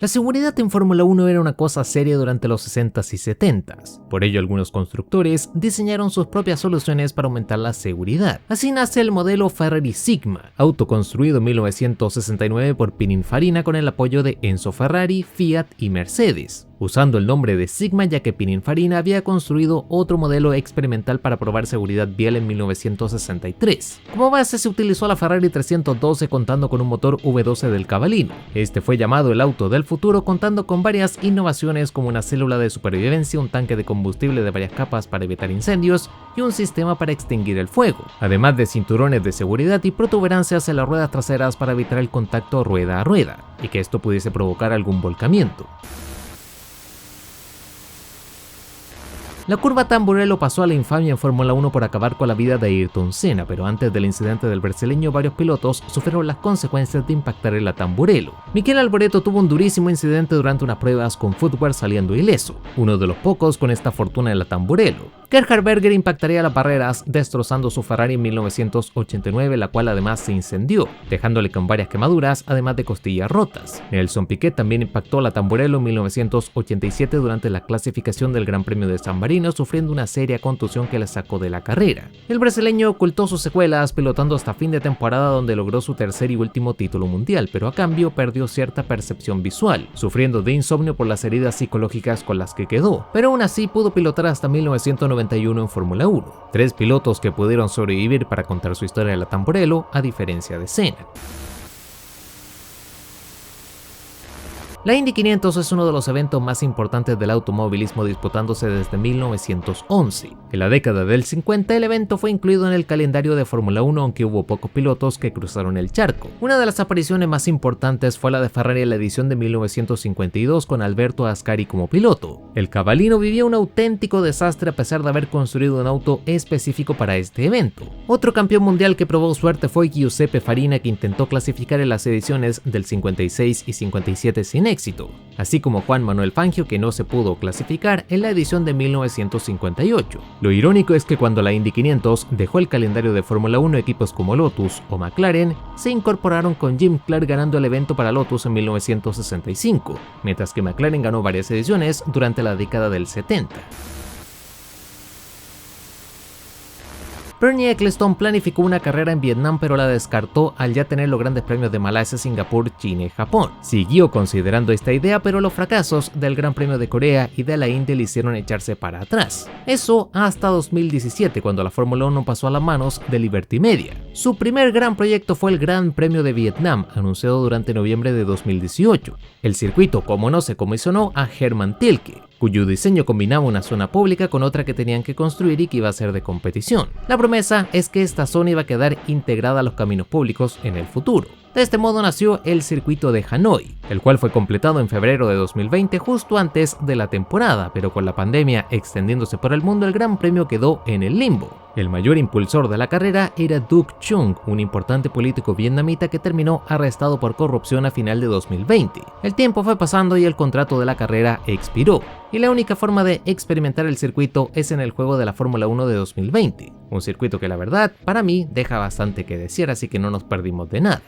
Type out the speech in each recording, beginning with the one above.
La seguridad en Fórmula 1 era una cosa seria durante los 60s y 70s. Por ello, algunos constructores diseñaron sus propias soluciones para aumentar la seguridad. Así nace el modelo Ferrari Sigma, auto construido en 1969 por Pininfarina con el apoyo de Enzo Ferrari, Fiat y Mercedes, usando el nombre de Sigma ya que Pininfarina había construido otro modelo experimental para probar seguridad vial en 1963. Como base se utilizó la Ferrari 312 contando con un motor V12 del Cavallino. Este fue llamado el auto del futuro contando con varias innovaciones como una célula de supervivencia, un tanque de combustible de varias capas para evitar incendios y un sistema para extinguir el fuego, además de cinturones de seguridad y protuberancias en las ruedas traseras para evitar el contacto rueda a rueda y que esto pudiese provocar algún volcamiento. La curva Tamburello pasó a la infamia en Fórmula 1 por acabar con la vida de Ayrton Senna, pero antes del incidente del brasileño varios pilotos sufrieron las consecuencias de impactar en la Tamburello. Michele Alboreto tuvo un durísimo incidente durante unas pruebas con footwear saliendo ileso, uno de los pocos con esta fortuna en la Tamburello. Gerhard Berger impactaría las barreras destrozando su Ferrari en 1989, la cual además se incendió, dejándole con varias quemaduras además de costillas rotas. Nelson Piquet también impactó la Tamburello en 1987 durante la clasificación del Gran Premio de San Marino, sufriendo una seria contusión que le sacó de la carrera. El brasileño ocultó sus secuelas pilotando hasta fin de temporada donde logró su tercer y último título mundial, pero a cambio perdió cierta percepción visual, sufriendo de insomnio por las heridas psicológicas con las que quedó, pero aún así pudo pilotar hasta 1991 en Fórmula 1. 3 pilotos que pudieron sobrevivir para contar su historia de la Tamburello, a diferencia de Senna. La Indy 500 es uno de los eventos más importantes del automovilismo disputándose desde 1911. En la década del 50 el evento fue incluido en el calendario de Fórmula 1 aunque hubo pocos pilotos que cruzaron el charco. Una de las apariciones más importantes fue la de Ferrari en la edición de 1952 con Alberto Ascari como piloto. El Cavallino vivía un auténtico desastre a pesar de haber construido un auto específico para este evento. Otro campeón mundial que probó suerte fue Giuseppe Farina, que intentó clasificar en las ediciones del 56 y 57 sin éxito, así como Juan Manuel Fangio, que no se pudo clasificar en la edición de 1958. Lo irónico es que cuando la Indy 500 dejó el calendario de Fórmula 1, equipos como Lotus o McLaren se incorporaron con Jim Clark ganando el evento para Lotus en 1965, mientras que McLaren ganó varias ediciones durante la década del 70. Bernie Ecclestone planificó una carrera en Vietnam pero la descartó al ya tener los grandes premios de Malasia, Singapur, China y Japón. Siguió considerando esta idea pero los fracasos del Gran Premio de Corea y de la Indy le hicieron echarse para atrás. Eso hasta 2017 cuando la Fórmula 1 pasó a las manos de Liberty Media. Su primer gran proyecto fue el Gran Premio de Vietnam, anunciado durante noviembre de 2018. El circuito, como no se comisionó a Hermann Tilke, cuyo diseño combinaba una zona pública con otra que tenían que construir y que iba a ser de competición. La promesa es que esta zona iba a quedar integrada a los caminos públicos en el futuro. De este modo nació el circuito de Hanoi, el cual fue completado en febrero de 2020 justo antes de la temporada, pero con la pandemia extendiéndose por el mundo el Gran Premio quedó en el limbo. El mayor impulsor de la carrera era Duc Chung, un importante político vietnamita que terminó arrestado por corrupción a final de 2020. El tiempo fue pasando y el contrato de la carrera expiró, y la única forma de experimentar el circuito es en el juego de la Fórmula 1 de 2020, un circuito que la verdad para mí deja bastante que desear, así que no nos perdimos de nada.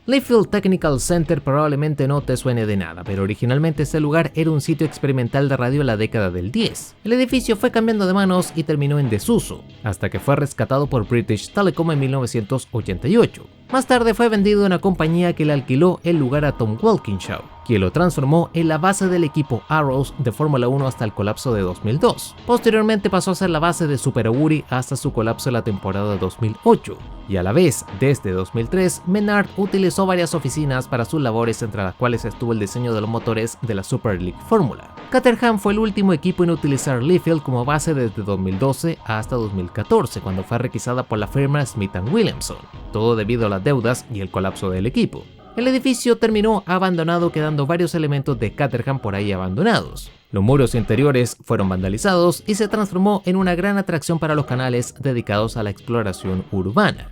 Leafield Technical Center probablemente no te suene de nada, pero originalmente este lugar era un sitio experimental de radio en la década del 10. El edificio fue cambiando de manos y terminó en desuso, hasta que fue rescatado por British Telecom en 1988. Más tarde fue vendido a una compañía que le alquiló el lugar a Tom Walkinshaw, quien lo transformó en la base del equipo Arrows de Fórmula 1 hasta el colapso de 2002. Posteriormente pasó a ser la base de Super Aguri hasta su colapso en la temporada 2008. Y a la vez, desde 2003, Menard utilizó varias oficinas para sus labores, entre las cuales estuvo el diseño de los motores de la Super League Fórmula. Caterham fue el último equipo en utilizar Leafield como base desde 2012 hasta 2014, cuando fue requisada por la firma Smith & Williamson, todo debido a las deudas y el colapso del equipo. El edificio terminó abandonado, quedando varios elementos de Caterham por ahí abandonados. Los muros interiores fueron vandalizados y se transformó en una gran atracción para los canales dedicados a la exploración urbana.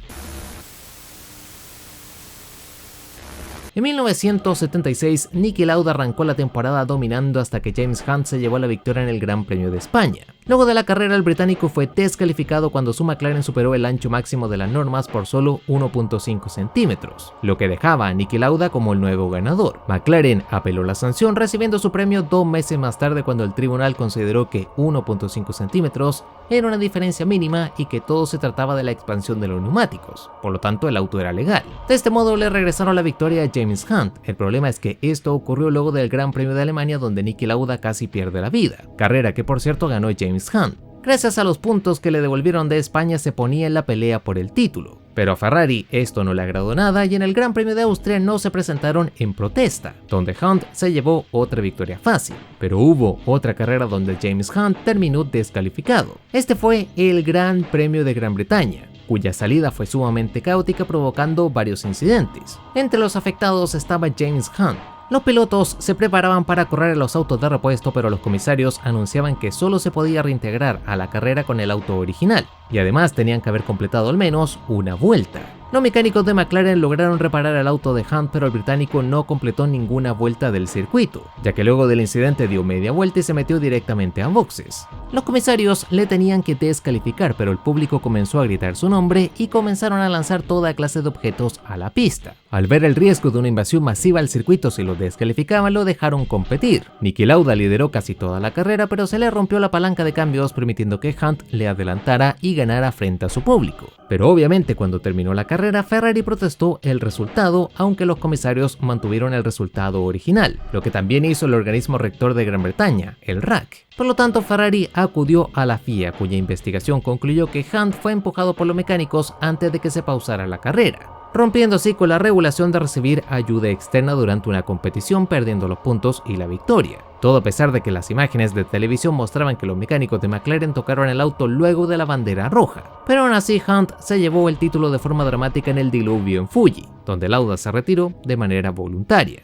En 1976, Niki Lauda arrancó la temporada dominando hasta que James Hunt se llevó la victoria en el Gran Premio de España. Luego de la carrera, el británico fue descalificado cuando su McLaren superó el ancho máximo de las normas por solo 1.5 centímetros, lo que dejaba a Niki Lauda como el nuevo ganador. McLaren apeló la sanción, recibiendo su premio 2 meses más tarde cuando el tribunal consideró que 1.5 centímetros era una diferencia mínima y que todo se trataba de la expansión de los neumáticos, por lo tanto el auto era legal. De este modo le regresaron la victoria a James Hunt. El problema es que esto ocurrió luego del Gran Premio de Alemania, donde Niki Lauda casi pierde la vida, carrera que por cierto ganó James Hunt. Gracias a los puntos que le devolvieron de España se ponía en la pelea por el título. Pero a Ferrari esto no le agradó nada y en el Gran Premio de Austria no se presentaron en protesta, donde Hunt se llevó otra victoria fácil. Pero hubo otra carrera donde James Hunt terminó descalificado. Este fue el Gran Premio de Gran Bretaña, cuya salida fue sumamente caótica, provocando varios incidentes. Entre los afectados estaba James Hunt. Los pilotos se preparaban para correr en los autos de repuesto, pero los comisarios anunciaban que solo se podía reintegrar a la carrera con el auto original, y además tenían que haber completado al menos una vuelta. Los mecánicos de McLaren lograron reparar el auto de Hunt, pero el británico no completó ninguna vuelta del circuito, ya que luego del incidente dio media vuelta y se metió directamente a boxes. Los comisarios le tenían que descalificar, pero el público comenzó a gritar su nombre y comenzaron a lanzar toda clase de objetos a la pista. Al ver el riesgo de una invasión masiva al circuito si lo descalificaban, lo dejaron competir. Niki Lauda lideró casi toda la carrera, pero se le rompió la palanca de cambios, permitiendo que Hunt le adelantara y ganara frente a su público. Pero obviamente cuando terminó la carrera, Ferrari protestó el resultado, aunque los comisarios mantuvieron el resultado original, lo que también hizo el organismo rector de Gran Bretaña, el RAC. Por lo tanto, Ferrari acudió a la FIA, cuya investigación concluyó que Hunt fue empujado por los mecánicos antes de que se pausara la carrera, rompiendo así con la regulación de recibir ayuda externa durante una competición, perdiendo los puntos y la victoria. Todo a pesar de que las imágenes de televisión mostraban que los mecánicos de McLaren tocaron el auto luego de la bandera roja. Pero aún así Hunt se llevó el título de forma dramática en el diluvio en Fuji, donde Lauda se retiró de manera voluntaria.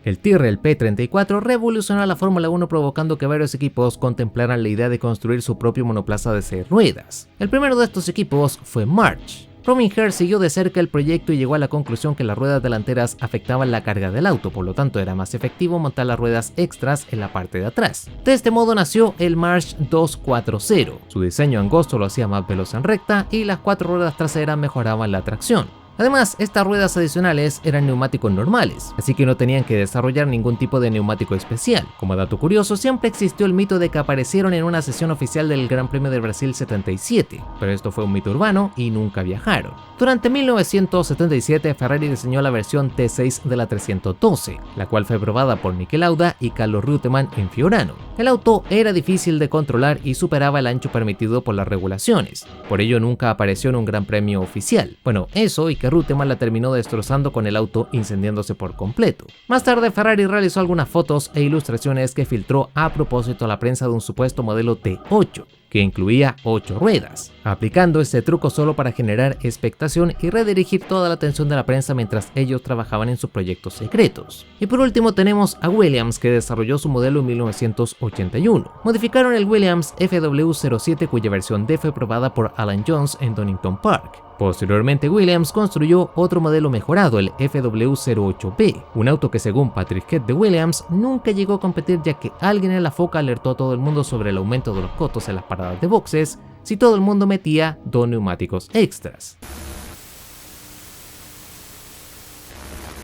El Tyrrell P34 revolucionó la Fórmula 1, provocando que varios equipos contemplaran la idea de construir su propio monoplaza de 6 ruedas. El primero de estos equipos fue March. Robin Herr siguió de cerca el proyecto y llegó a la conclusión que las ruedas delanteras afectaban la carga del auto, por lo tanto era más efectivo montar las ruedas extras en la parte de atrás. De este modo nació el March 240. Su diseño angosto lo hacía más veloz en recta y las 4 ruedas traseras mejoraban la tracción. Además, estas ruedas adicionales eran neumáticos normales, así que no tenían que desarrollar ningún tipo de neumático especial. Como dato curioso, siempre existió el mito de que aparecieron en una sesión oficial del Gran Premio de Brasil 77, pero esto fue un mito urbano y nunca viajaron. Durante 1977, Ferrari diseñó la versión T6 de la 312, la cual fue probada por Niki Lauda y Carlo Reutemann en Fiorano. El auto era difícil de controlar y superaba el ancho permitido por las regulaciones, por ello nunca apareció en un Gran Premio oficial. Bueno, eso y que Reutemann la terminó destrozando con el auto incendiándose por completo. Más tarde, Ferrari realizó algunas fotos e ilustraciones que filtró a propósito a la prensa de un supuesto modelo T8, que incluía 8 ruedas, aplicando este truco solo para generar expectación y redirigir toda la atención de la prensa mientras ellos trabajaban en sus proyectos secretos. Y por último tenemos a Williams, que desarrolló su modelo en 1981. Modificaron el Williams FW07, cuya versión D fue probada por Alan Jones en Donington Park. Posteriormente, Williams construyó otro modelo mejorado, el FW08B, un auto que según Patrick Head de Williams nunca llegó a competir, ya que alguien en la foca alertó a todo el mundo sobre el aumento de los costos en las paradas de boxes si todo el mundo metía 2 neumáticos extras.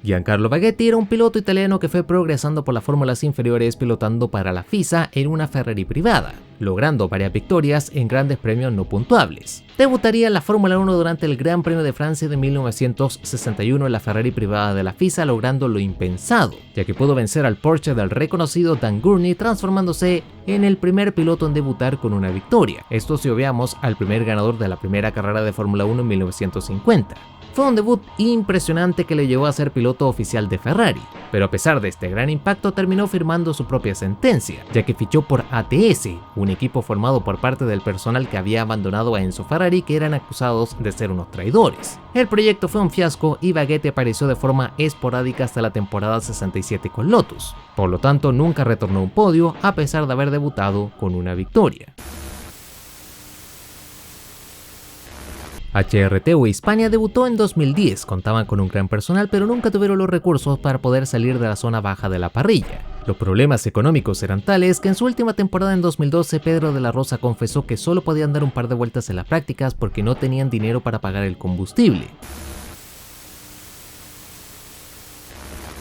Giancarlo Baghetti era un piloto italiano que fue progresando por las fórmulas inferiores pilotando para la FISA en una Ferrari privada, logrando varias victorias en grandes premios no puntuables. Debutaría en la Fórmula 1 durante el Gran Premio de Francia de 1961 en la Ferrari privada de la FISA, logrando lo impensado, ya que pudo vencer al Porsche del reconocido Dan Gurney, transformándose en el primer piloto en debutar con una victoria. Esto si obviamos al primer ganador de la primera carrera de Fórmula 1 en 1950. Fue un debut impresionante que le llevó a ser piloto oficial de Ferrari, pero a pesar de este gran impacto terminó firmando su propia sentencia, ya que fichó por ATS, un equipo formado por parte del personal que había abandonado a Enzo Ferrari, que eran acusados de ser unos traidores. El proyecto fue un fiasco y Baghetti apareció de forma esporádica hasta la temporada 67 con Lotus, por lo tanto nunca retornó a un podio a pesar de haber debutado con una victoria. HRT o Hispania debutó en 2010, contaban con un gran personal pero nunca tuvieron los recursos para poder salir de la zona baja de la parrilla. Los problemas económicos eran tales que en su última temporada en 2012 Pedro de la Rosa confesó que solo podían dar un par de vueltas en las prácticas porque no tenían dinero para pagar el combustible.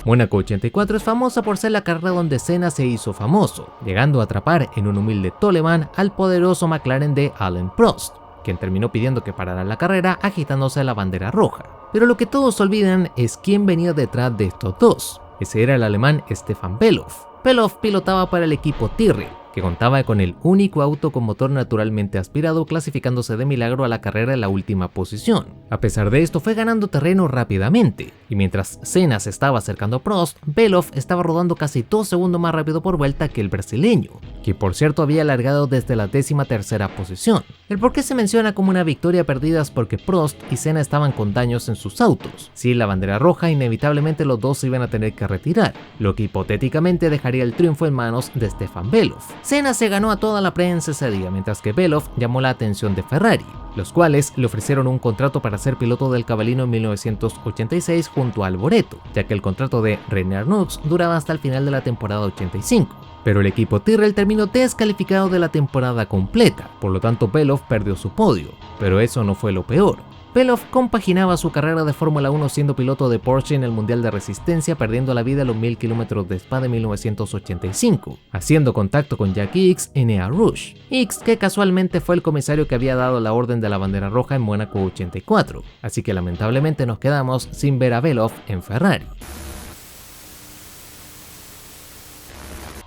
Mónaco 84 es famosa por ser la carrera donde Senna se hizo famoso, llegando a atrapar en un humilde Toleman al poderoso McLaren de Alain Prost, quien terminó pidiendo que parara la carrera agitándose la bandera roja. Pero lo que todos olvidan es quién venía detrás de estos dos. Ese era el alemán Stefan Bellof. Bellof pilotaba para el equipo Tyrrell, que contaba con el único auto con motor naturalmente aspirado, clasificándose de milagro a la carrera en la última posición. A pesar de esto, fue ganando terreno rápidamente, y mientras Senna se estaba acercando a Prost, Bellof estaba rodando casi 2 segundos más rápido por vuelta que el brasileño, que por cierto había largado desde la 13ª posición. El por qué se menciona como una victoria perdida es porque Prost y Senna estaban con daños en sus autos. Sin la bandera roja, inevitablemente los dos se iban a tener que retirar, lo que hipotéticamente dejaría el triunfo en manos de Stefan Bellof. Senna se ganó a toda la prensa ese día, mientras que Bellof llamó la atención de Ferrari, los cuales le ofrecieron un contrato para ser piloto del Cavallino en 1986 junto a Alboreto, ya que el contrato de René Arnoux duraba hasta el final de la temporada 85. Pero el equipo Tyrrell terminó descalificado de la temporada completa, por lo tanto Bellof perdió su podio, pero eso no fue lo peor. Bellof compaginaba su carrera de Fórmula 1 siendo piloto de Porsche en el Mundial de Resistencia, perdiendo la vida a los 1000 kilómetros de Spa de 1985, haciendo contacto con Jack Ickx en Eau Rouge. Ickx, que casualmente fue el comisario que había dado la orden de la bandera roja en Mónaco 84, así que lamentablemente nos quedamos sin ver a Bellof en Ferrari.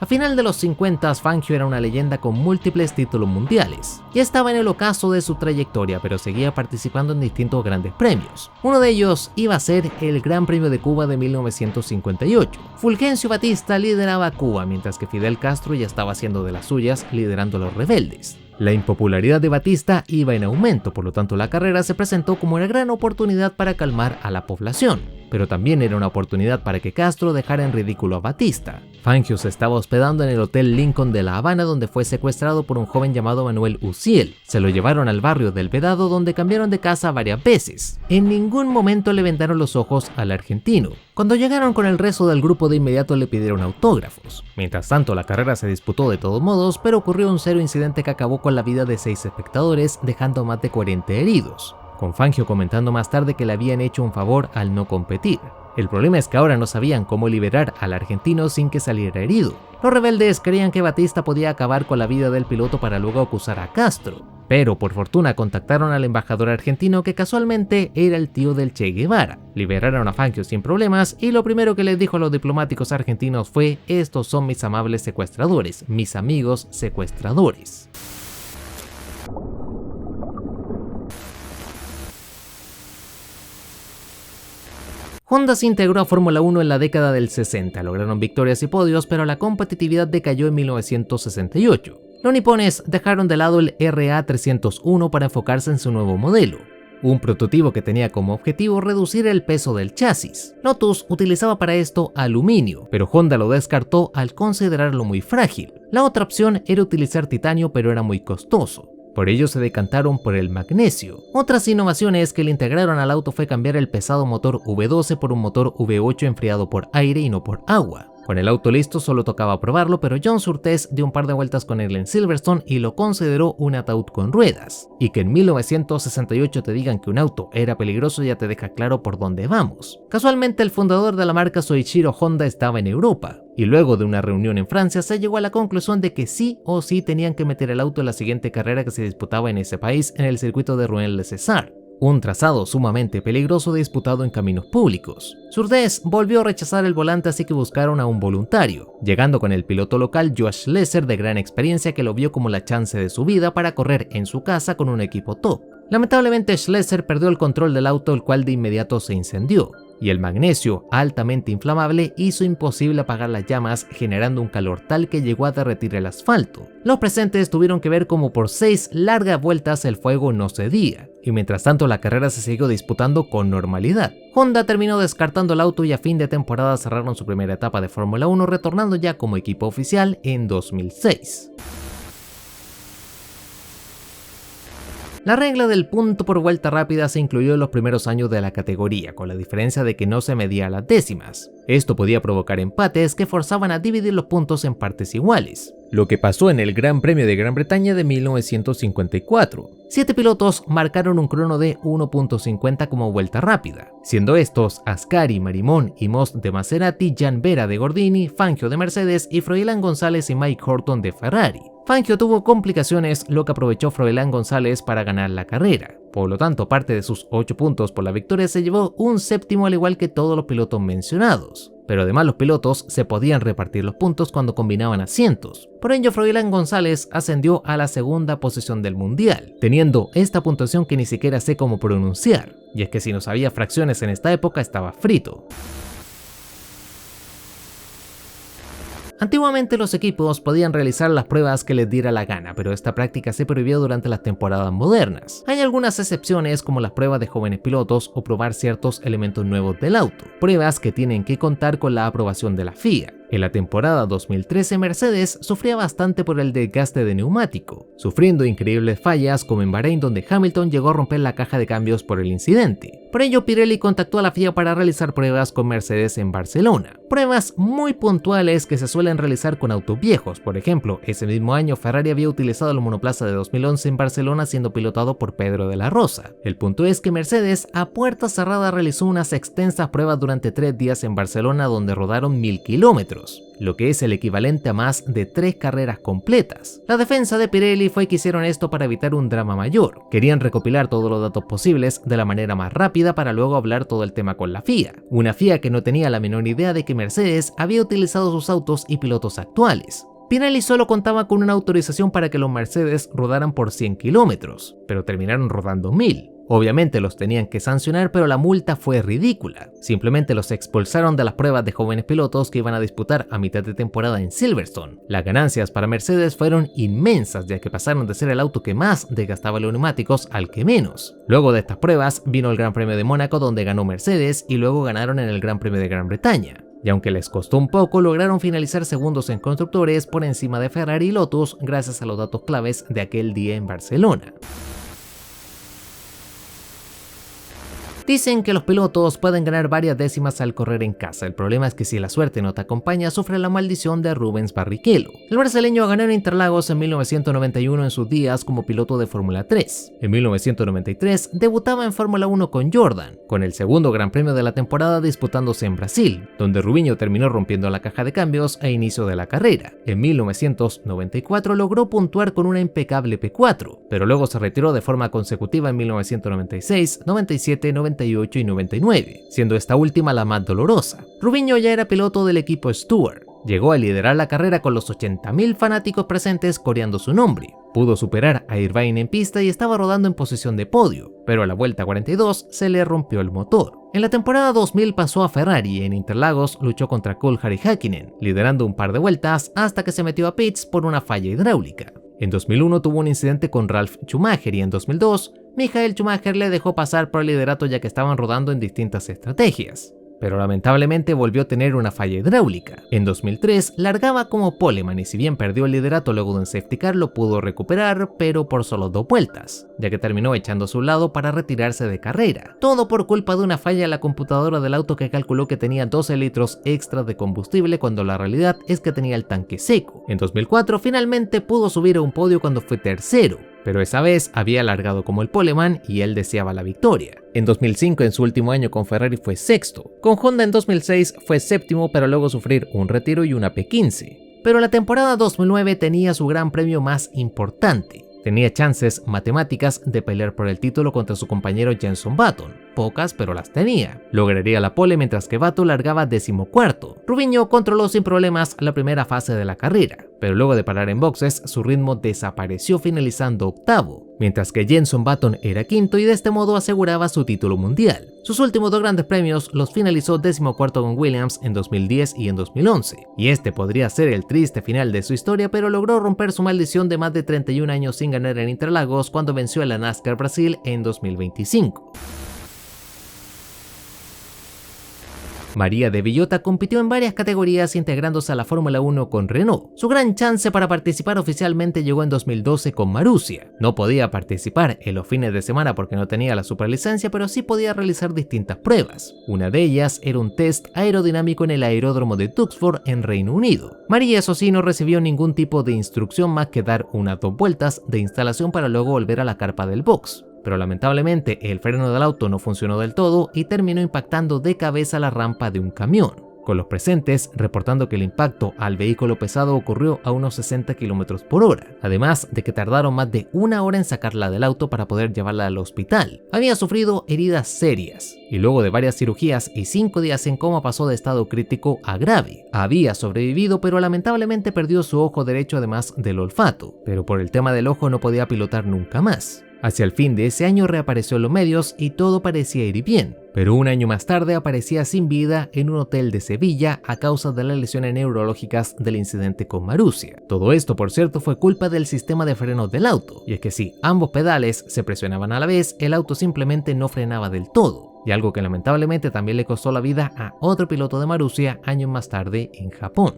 A final de los 50, Fangio era una leyenda con múltiples títulos mundiales. Ya estaba en el ocaso de su trayectoria, pero seguía participando en distintos grandes premios. Uno de ellos iba a ser el Gran Premio de Cuba de 1958. Fulgencio Batista lideraba a Cuba, mientras que Fidel Castro ya estaba haciendo de las suyas, liderando a los rebeldes. La impopularidad de Batista iba en aumento, por lo tanto la carrera se presentó como una gran oportunidad para calmar a la población, pero también era una oportunidad para que Castro dejara en ridículo a Batista. Fangio se estaba hospedando en el Hotel Lincoln de La Habana, donde fue secuestrado por un joven llamado Manuel Uciel. Se lo llevaron al barrio del Vedado, donde cambiaron de casa varias veces. En ningún momento le vendaron los ojos al argentino. Cuando llegaron con el resto del grupo, de inmediato le pidieron autógrafos. Mientras tanto, la carrera se disputó de todos modos, pero ocurrió un serio incidente que acabó con la vida de 6 espectadores, dejando más de 40 heridos, con Fangio comentando más tarde que le habían hecho un favor al no competir. El problema es que ahora no sabían cómo liberar al argentino sin que saliera herido. Los rebeldes creían que Batista podía acabar con la vida del piloto para luego acusar a Castro, pero por fortuna contactaron al embajador argentino, que casualmente era el tío del Che Guevara. Liberaron a Fangio sin problemas y lo primero que les dijo a los diplomáticos argentinos fue: estos son mis amables secuestradores, mis amigos secuestradores. Honda se integró a Fórmula 1 en la década del 60, lograron victorias y podios, pero la competitividad decayó en 1968. Los nipones dejaron de lado el RA301 para enfocarse en su nuevo modelo, un prototipo que tenía como objetivo reducir el peso del chasis. Lotus utilizaba para esto aluminio, pero Honda lo descartó al considerarlo muy frágil. La otra opción era utilizar titanio, pero era muy costoso. Por ello se decantaron por el magnesio. Otras innovaciones que le integraron al auto fue cambiar el pesado motor V12 por un motor V8 enfriado por aire y no por agua. Con el auto listo solo tocaba probarlo, pero John Surtees dio un par de vueltas con él en Silverstone y lo consideró un ataúd con ruedas. Y que en 1968 te digan que un auto era peligroso ya te deja claro por dónde vamos. Casualmente el fundador de la marca, Soichiro Honda, estaba en Europa, y luego de una reunión en Francia se llegó a la conclusión de que sí o sí tenían que meter el auto en la siguiente carrera que se disputaba en ese país, en el circuito de Rouen-le-César, un trazado sumamente peligroso disputado en caminos públicos. Surtees volvió a rechazar el volante, así que buscaron a un voluntario, llegando con el piloto local Josh Lesser, de gran experiencia, que lo vio como la chance de su vida para correr en su casa con un equipo top. Lamentablemente Schlesser perdió el control del auto, el cual de inmediato se incendió, y el magnesio, altamente inflamable, hizo imposible apagar las llamas, generando un calor tal que llegó a derretir el asfalto. Los presentes tuvieron que ver como por 6 largas vueltas el fuego no cedía, y mientras tanto la carrera se siguió disputando con normalidad. Honda terminó descartando el auto y a fin de temporada cerraron su primera etapa de Fórmula 1, retornando ya como equipo oficial en 2006. La regla del punto por vuelta rápida se incluyó en los primeros años de la categoría, con la diferencia de que no se medía las décimas. Esto podía provocar empates que forzaban a dividir los puntos en partes iguales, lo que pasó en el Gran Premio de Gran Bretaña de 1954. 7 pilotos marcaron un crono de 1.50 como vuelta rápida, siendo estos Ascari, Marimón y Most de Maserati, Jan Vera de Gordini, Fangio de Mercedes y Froilán González y Mike Horton de Ferrari. Fangio tuvo complicaciones, lo que aprovechó Froilán González para ganar la carrera. Por lo tanto, parte de sus 8 puntos por la victoria se llevó un séptimo al igual que todos los pilotos mencionados. Pero además los pilotos se podían repartir los puntos cuando combinaban asientos. Por ello, Froilán González ascendió a la segunda posición del mundial, teniendo esta puntuación que ni siquiera sé cómo pronunciar. Y es que si no sabía fracciones en esta época estaba frito. Antiguamente los equipos podían realizar las pruebas que les diera la gana, pero esta práctica se prohibió durante las temporadas modernas. Hay algunas excepciones como las pruebas de jóvenes pilotos o probar ciertos elementos nuevos del auto, pruebas que tienen que contar con la aprobación de la FIA. En la temporada 2013 Mercedes sufría bastante por el desgaste de neumático, sufriendo increíbles fallas como en Bahrein donde Hamilton llegó a romper la caja de cambios por el incidente. Por ello Pirelli contactó a la FIA para realizar pruebas con Mercedes en Barcelona, pruebas muy puntuales que se suelen realizar con autos viejos. Por ejemplo, ese mismo año Ferrari había utilizado el monoplaza de 2011 en Barcelona siendo pilotado por Pedro de la Rosa. El punto es que Mercedes a puerta cerrada realizó unas extensas pruebas durante 3 días en Barcelona donde rodaron 1000 kilómetros. Lo que es el equivalente a más de 3 carreras completas. La defensa de Pirelli fue que hicieron esto para evitar un drama mayor. Querían recopilar todos los datos posibles de la manera más rápida para luego hablar todo el tema con la FIA. Una FIA que no tenía la menor idea de que Mercedes había utilizado sus autos y pilotos actuales. Pirelli solo contaba con una autorización para que los Mercedes rodaran por 100 kilómetros, pero terminaron rodando 1000. Obviamente los tenían que sancionar, pero la multa fue ridícula. Simplemente los expulsaron de las pruebas de jóvenes pilotos que iban a disputar a mitad de temporada en Silverstone. Las ganancias para Mercedes fueron inmensas, ya que pasaron de ser el auto que más desgastaba los neumáticos al que menos. Luego de estas pruebas vino el Gran Premio de Mónaco donde ganó Mercedes y luego ganaron en el Gran Premio de Gran Bretaña. Y aunque les costó un poco, lograron finalizar segundos en constructores por encima de Ferrari y Lotus gracias a los datos claves de aquel día en Barcelona. Dicen que los pilotos pueden ganar varias décimas al correr en casa. El problema es que si la suerte no te acompaña, sufre la maldición de Rubens Barrichello. El brasileño ganó en Interlagos en 1991 en sus días como piloto de Fórmula 3. En 1993 debutaba en Fórmula 1 con Jordan, con el segundo gran premio de la temporada disputándose en Brasil, donde Rubinho terminó rompiendo la caja de cambios a inicio de la carrera. En 1994 logró puntuar con una impecable P4, pero luego se retiró de forma consecutiva en 1996, 97, 98 y 99, siendo esta última la más dolorosa. Rubinho ya era piloto del equipo Stewart. Llegó a liderar la carrera con los 80.000 fanáticos presentes coreando su nombre. Pudo superar a Irvine en pista y estaba rodando en posición de podio, pero a la vuelta 42 se le rompió el motor. En la temporada 2000 pasó a Ferrari y en Interlagos luchó contra Coulthard y Häkkinen, liderando un par de vueltas hasta que se metió a pits por una falla hidráulica. En 2001 tuvo un incidente con Ralf Schumacher y en 2002 Michael Schumacher le dejó pasar por el liderato ya que estaban rodando en distintas estrategias, pero lamentablemente volvió a tener una falla hidráulica. En 2003 largaba como poleman y si bien perdió el liderato luego de un safety car lo pudo recuperar, pero por solo 2 vueltas, ya que terminó echándose a un lado para retirarse de carrera. Todo por culpa de una falla en la computadora del auto que calculó que tenía 12 litros extra de combustible cuando la realidad es que tenía el tanque seco. En 2004 finalmente pudo subir a un podio cuando fue tercero, pero esa vez había largado como el poleman y él deseaba la victoria. En 2005, en su último año con Ferrari, fue sexto. Con Honda en 2006 fue séptimo para luego sufrir un retiro y una P15. Pero la temporada 2009 tenía su gran premio más importante. Tenía chances matemáticas de pelear por el título contra su compañero Jenson Button. Pocas, pero las tenía. Lograría la pole mientras que Button largaba 14º. Rubinho controló sin problemas la primera fase de la carrera, pero luego de parar en boxes, su ritmo desapareció finalizando 8º, mientras que Jenson Button era 5º y de este modo aseguraba su título mundial. Sus últimos 2 grandes premios los finalizó 14º con Williams en 2010 y en 2011, y este podría ser el triste final de su historia, pero logró romper su maldición de más de 31 años sin ganar en Interlagos cuando venció a la NASCAR Brasil en 2025. María de Villota compitió en varias categorías integrándose a la Fórmula 1 con Renault. Su gran chance para participar oficialmente llegó en 2012 con Marussia. No podía participar en los fines de semana porque no tenía la superlicencia, pero sí podía realizar distintas pruebas. Una de ellas era un test aerodinámico en el aeródromo de Duxford en Reino Unido. María, eso sí, no recibió ningún tipo de instrucción más que dar unas 2 vueltas de instalación para luego volver a la carpa del box. Pero lamentablemente el freno del auto no funcionó del todo y terminó impactando de cabeza la rampa de un camión, con los presentes reportando que el impacto al vehículo pesado ocurrió a unos 60 km/h, además de que tardaron más de 1 hora en sacarla del auto para poder llevarla al hospital. Había sufrido heridas serias y luego de varias cirugías y 5 días en coma pasó de estado crítico a grave. Había sobrevivido, pero lamentablemente perdió su ojo derecho además del olfato, pero por el tema del ojo no podía pilotar nunca más. Hacia el fin de ese año reapareció en los medios y todo parecía ir bien, pero un año más tarde aparecía sin vida en un hotel de Sevilla a causa de las lesiones neurológicas del incidente con Marussia. Todo esto, por cierto, fue culpa del sistema de frenos del auto, y es que si ambos pedales se presionaban a la vez, el auto simplemente no frenaba del todo, y algo que lamentablemente también le costó la vida a otro piloto de Marussia años más tarde en Japón.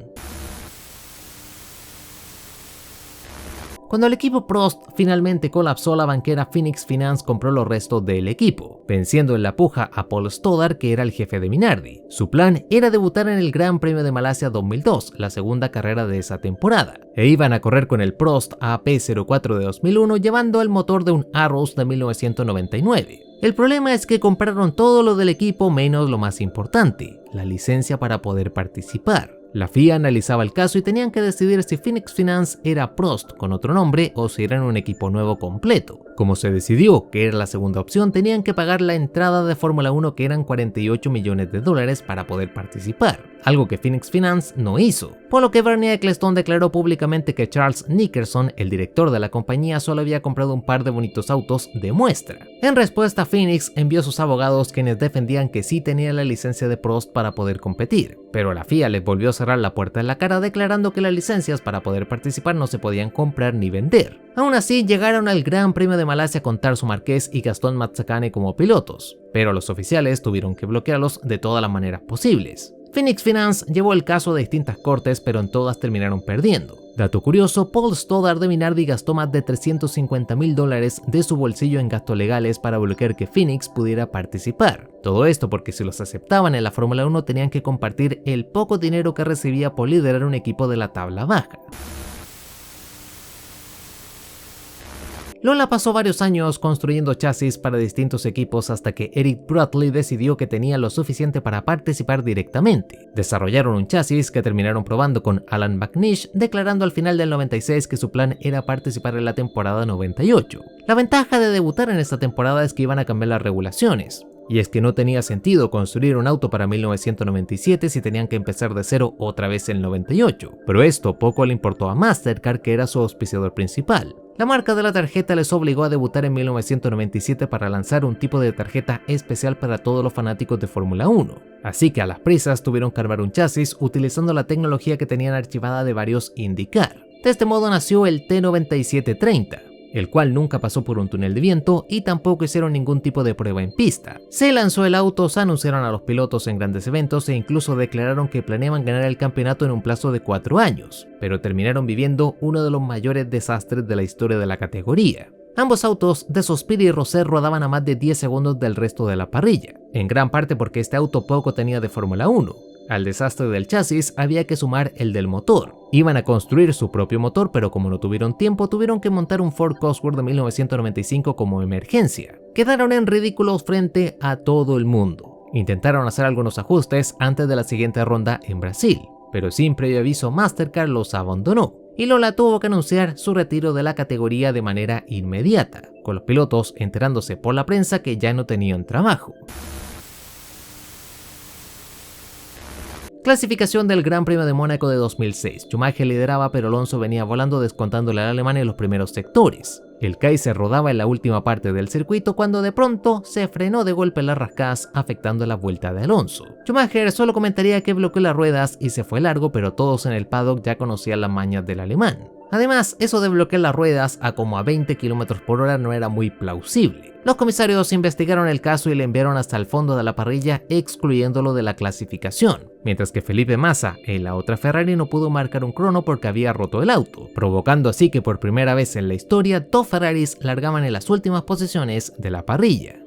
Cuando el equipo Prost finalmente colapsó, la banquera Phoenix Finance compró los restos del equipo, venciendo en la puja a Paul Stoddart, que era el jefe de Minardi. Su plan era debutar en el Gran Premio de Malasia 2002, la segunda carrera de esa temporada, e iban a correr con el Prost AP04 de 2001 llevando el motor de un Arrows de 1999. El problema es que compraron todo lo del equipo menos lo más importante, la licencia para poder participar. La FIA analizaba el caso y tenían que decidir si Phoenix Finance era Prost con otro nombre o si eran un equipo nuevo completo. Como se decidió que era la segunda opción, tenían que pagar la entrada de Fórmula 1, que eran $48 millones para poder participar, algo que Phoenix Finance no hizo, por lo que Bernie Ecclestone declaró públicamente que Charles Nickerson, el director de la compañía, solo había comprado un par de bonitos autos de muestra. En respuesta, Phoenix envió a sus abogados, quienes defendían que sí tenía la licencia de Prost para poder competir, pero la FIA les volvió a cerrar la puerta en la cara, declarando que las licencias para poder participar no se podían comprar ni vender. Aún así, llegaron al Gran Premio de Malasia con Tarso Márquez y Gastón Mazzacane como pilotos, pero los oficiales tuvieron que bloquearlos de todas las maneras posibles. Phoenix Finance llevó el caso a distintas cortes, pero en todas terminaron perdiendo. Dato curioso, Paul Stoddart de Minardi gastó más de $350.000 de su bolsillo en gastos legales para bloquear que Phoenix pudiera participar. Todo esto porque si los aceptaban en la Fórmula 1 tenían que compartir el poco dinero que recibía por liderar un equipo de la tabla baja. Lola pasó varios años construyendo chasis para distintos equipos hasta que Eric Bradley decidió que tenía lo suficiente para participar directamente. Desarrollaron un chasis que terminaron probando con Alan McNish, declarando al final del 96 que su plan era participar en la temporada 98. La ventaja de debutar en esta temporada es que iban a cambiar las regulaciones. Y es que no tenía sentido construir un auto para 1997 si tenían que empezar de cero otra vez en el 98. Pero esto poco le importó a Mastercard, que era su auspiciador principal. La marca de la tarjeta les obligó a debutar en 1997 para lanzar un tipo de tarjeta especial para todos los fanáticos de Fórmula 1. Así que a las prisas tuvieron que armar un chasis utilizando la tecnología que tenían archivada de varios IndyCar. De este modo nació el T9730. El cual nunca pasó por un túnel de viento y tampoco hicieron ningún tipo de prueba en pista. Se lanzó el auto, se anunciaron a los pilotos en grandes eventos e incluso declararon que planeaban ganar el campeonato en un plazo de 4 años, pero terminaron viviendo uno de los mayores desastres de la historia de la categoría. Ambos autos de Sospiri y Rosser rodaban a más de 10 segundos del resto de la parrilla, en gran parte porque este auto poco tenía de Fórmula 1. Al desastre del chasis había que sumar el del motor. Iban a construir su propio motor, pero como no tuvieron tiempo, tuvieron que montar un Ford Cosworth de 1995 como emergencia. Quedaron en ridículos frente a todo el mundo. Intentaron hacer algunos ajustes antes de la siguiente ronda en Brasil, pero sin previo aviso Mastercard los abandonó, y Lola tuvo que anunciar su retiro de la categoría de manera inmediata, con los pilotos enterándose por la prensa que ya no tenían trabajo. Clasificación del Gran Premio de Mónaco de 2006. Schumacher lideraba, pero Alonso venía volando descontándole al alemán en los primeros sectores. El Kaiser rodaba en la última parte del circuito cuando de pronto se frenó de golpe en las rascadas, afectando la vuelta de Alonso. Schumacher solo comentaría que bloqueó las ruedas y se fue largo, pero todos en el paddock ya conocían las mañas del alemán. Además, eso de bloquear las ruedas a como a 20 km por hora no era muy plausible. Los comisarios investigaron el caso y le enviaron hasta el fondo de la parrilla, excluyéndolo de la clasificación, mientras que Felipe Massa, en la otra Ferrari, no pudo marcar un crono porque había roto el auto, provocando así que por primera vez en la historia dos Ferraris largaban en las últimas posiciones de la parrilla.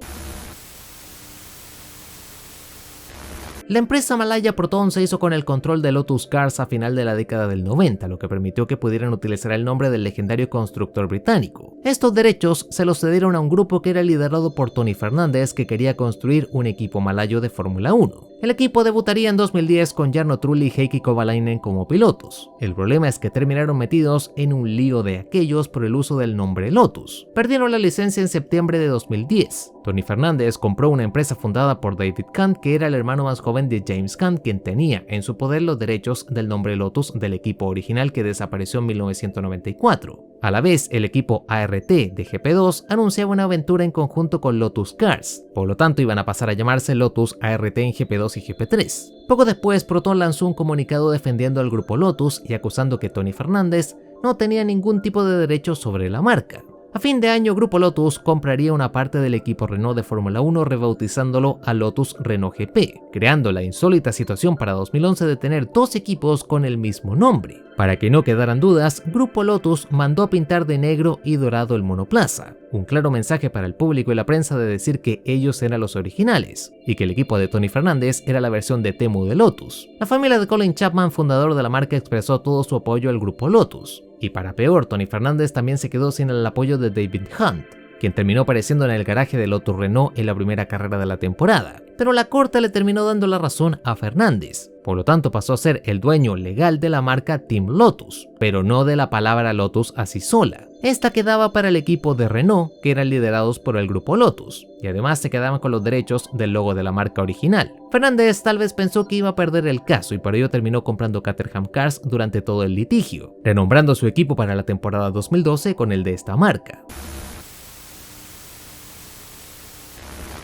La empresa malaya Proton se hizo con el control de Lotus Cars a final de la década del 90, lo que permitió que pudieran utilizar el nombre del legendario constructor británico. Estos derechos se los cedieron a un grupo que era liderado por Tony Fernández, que quería construir un equipo malayo de Fórmula 1. El equipo debutaría en 2010 con Jarno Trulli y Heikki Kovalainen como pilotos. El problema es que terminaron metidos en un lío de aquellos por el uso del nombre Lotus. Perdieron la licencia en septiembre de 2010. Tony Fernández compró una empresa fundada por David Kant, que era el hermano más joven de James Kant, quien tenía en su poder los derechos del nombre Lotus del equipo original que desapareció en 1994. A la vez, el equipo ART de GP2 anunciaba una aventura en conjunto con Lotus Cars, por lo tanto iban a pasar a llamarse Lotus ART en GP2 y GP3. Poco después, Proton lanzó un comunicado defendiendo al grupo Lotus y acusando que Tony Fernández no tenía ningún tipo de derechos sobre la marca. A fin de año, Grupo Lotus compraría una parte del equipo Renault de Fórmula 1 rebautizándolo a Lotus Renault GP, creando la insólita situación para 2011 de tener dos equipos con el mismo nombre. Para que no quedaran dudas, Grupo Lotus mandó a pintar de negro y dorado el monoplaza, un claro mensaje para el público y la prensa de decir que ellos eran los originales, y que el equipo de Tony Fernández era la versión de Temu de Lotus. La familia de Colin Chapman, fundador de la marca, expresó todo su apoyo al Grupo Lotus. Y para peor, Tony Fernández también se quedó sin el apoyo de David Hunt, quien terminó apareciendo en el garaje de Lotus Renault en la primera carrera de la temporada. Pero la corte le terminó dando la razón a Fernández, por lo tanto pasó a ser el dueño legal de la marca Team Lotus, pero no de la palabra Lotus así sola. Esta quedaba para el equipo de Renault, que eran liderados por el grupo Lotus, y además se quedaban con los derechos del logo de la marca original. Fernández tal vez pensó que iba a perder el caso y por ello terminó comprando Caterham Cars durante todo el litigio, renombrando su equipo para la temporada 2012 con el de esta marca.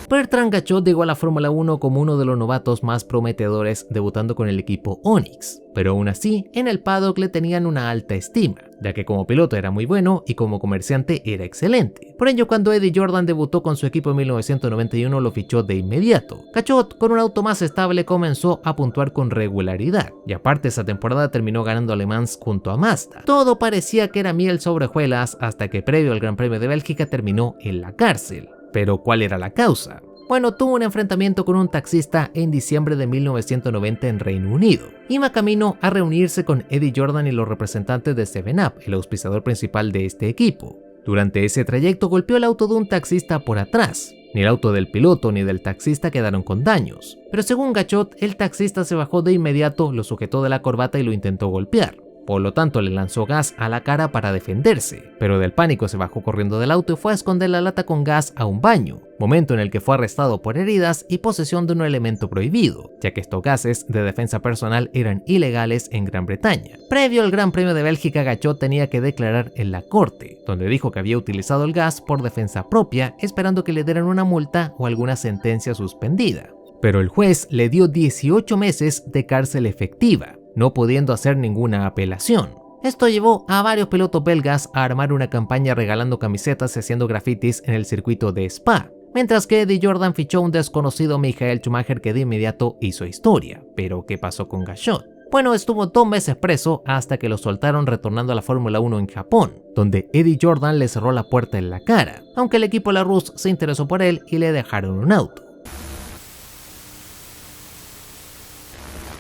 Bertrand Gachot llegó a la Fórmula 1 como uno de los novatos más prometedores, debutando con el equipo Onyx, pero aún así en el paddock le tenían una alta estima, ya que como piloto era muy bueno y como comerciante era excelente. Por ello, cuando Eddie Jordan debutó con su equipo en 1991 lo fichó de inmediato. Gachot, con un auto más estable, comenzó a puntuar con regularidad, y aparte esa temporada terminó ganando Le Mans junto a Mazda. Todo parecía que era miel sobre hojuelas hasta que previo al Gran Premio de Bélgica terminó en la cárcel. Pero ¿cuál era la causa? Bueno, tuvo un enfrentamiento con un taxista en diciembre de 1990 en Reino Unido. Iba camino a reunirse con Eddie Jordan y los representantes de 7up, el auspiciador principal de este equipo. Durante ese trayecto golpeó el auto de un taxista por atrás. Ni el auto del piloto ni del taxista quedaron con daños. Pero según Gachot, el taxista se bajó de inmediato, lo sujetó de la corbata y lo intentó golpear. Por lo tanto, le lanzó gas a la cara para defenderse, pero del pánico se bajó corriendo del auto y fue a esconder la lata con gas a un baño, momento en el que fue arrestado por heridas y posesión de un elemento prohibido, ya que estos gases de defensa personal eran ilegales en Gran Bretaña. Previo al Gran Premio de Bélgica, Gachot tenía que declarar en la corte, donde dijo que había utilizado el gas por defensa propia, esperando que le dieran una multa o alguna sentencia suspendida. Pero el juez le dio 18 meses de cárcel efectiva, no pudiendo hacer ninguna apelación. Esto llevó a varios pilotos belgas a armar una campaña regalando camisetas y haciendo grafitis en el circuito de Spa, mientras que Eddie Jordan fichó a un desconocido Michael Schumacher que de inmediato hizo historia. Pero ¿qué pasó con Gachot? Bueno, estuvo 2 meses preso hasta que lo soltaron retornando a la Fórmula 1 en Japón, donde Eddie Jordan le cerró la puerta en la cara, aunque el equipo Larus se interesó por él y le dejaron un auto.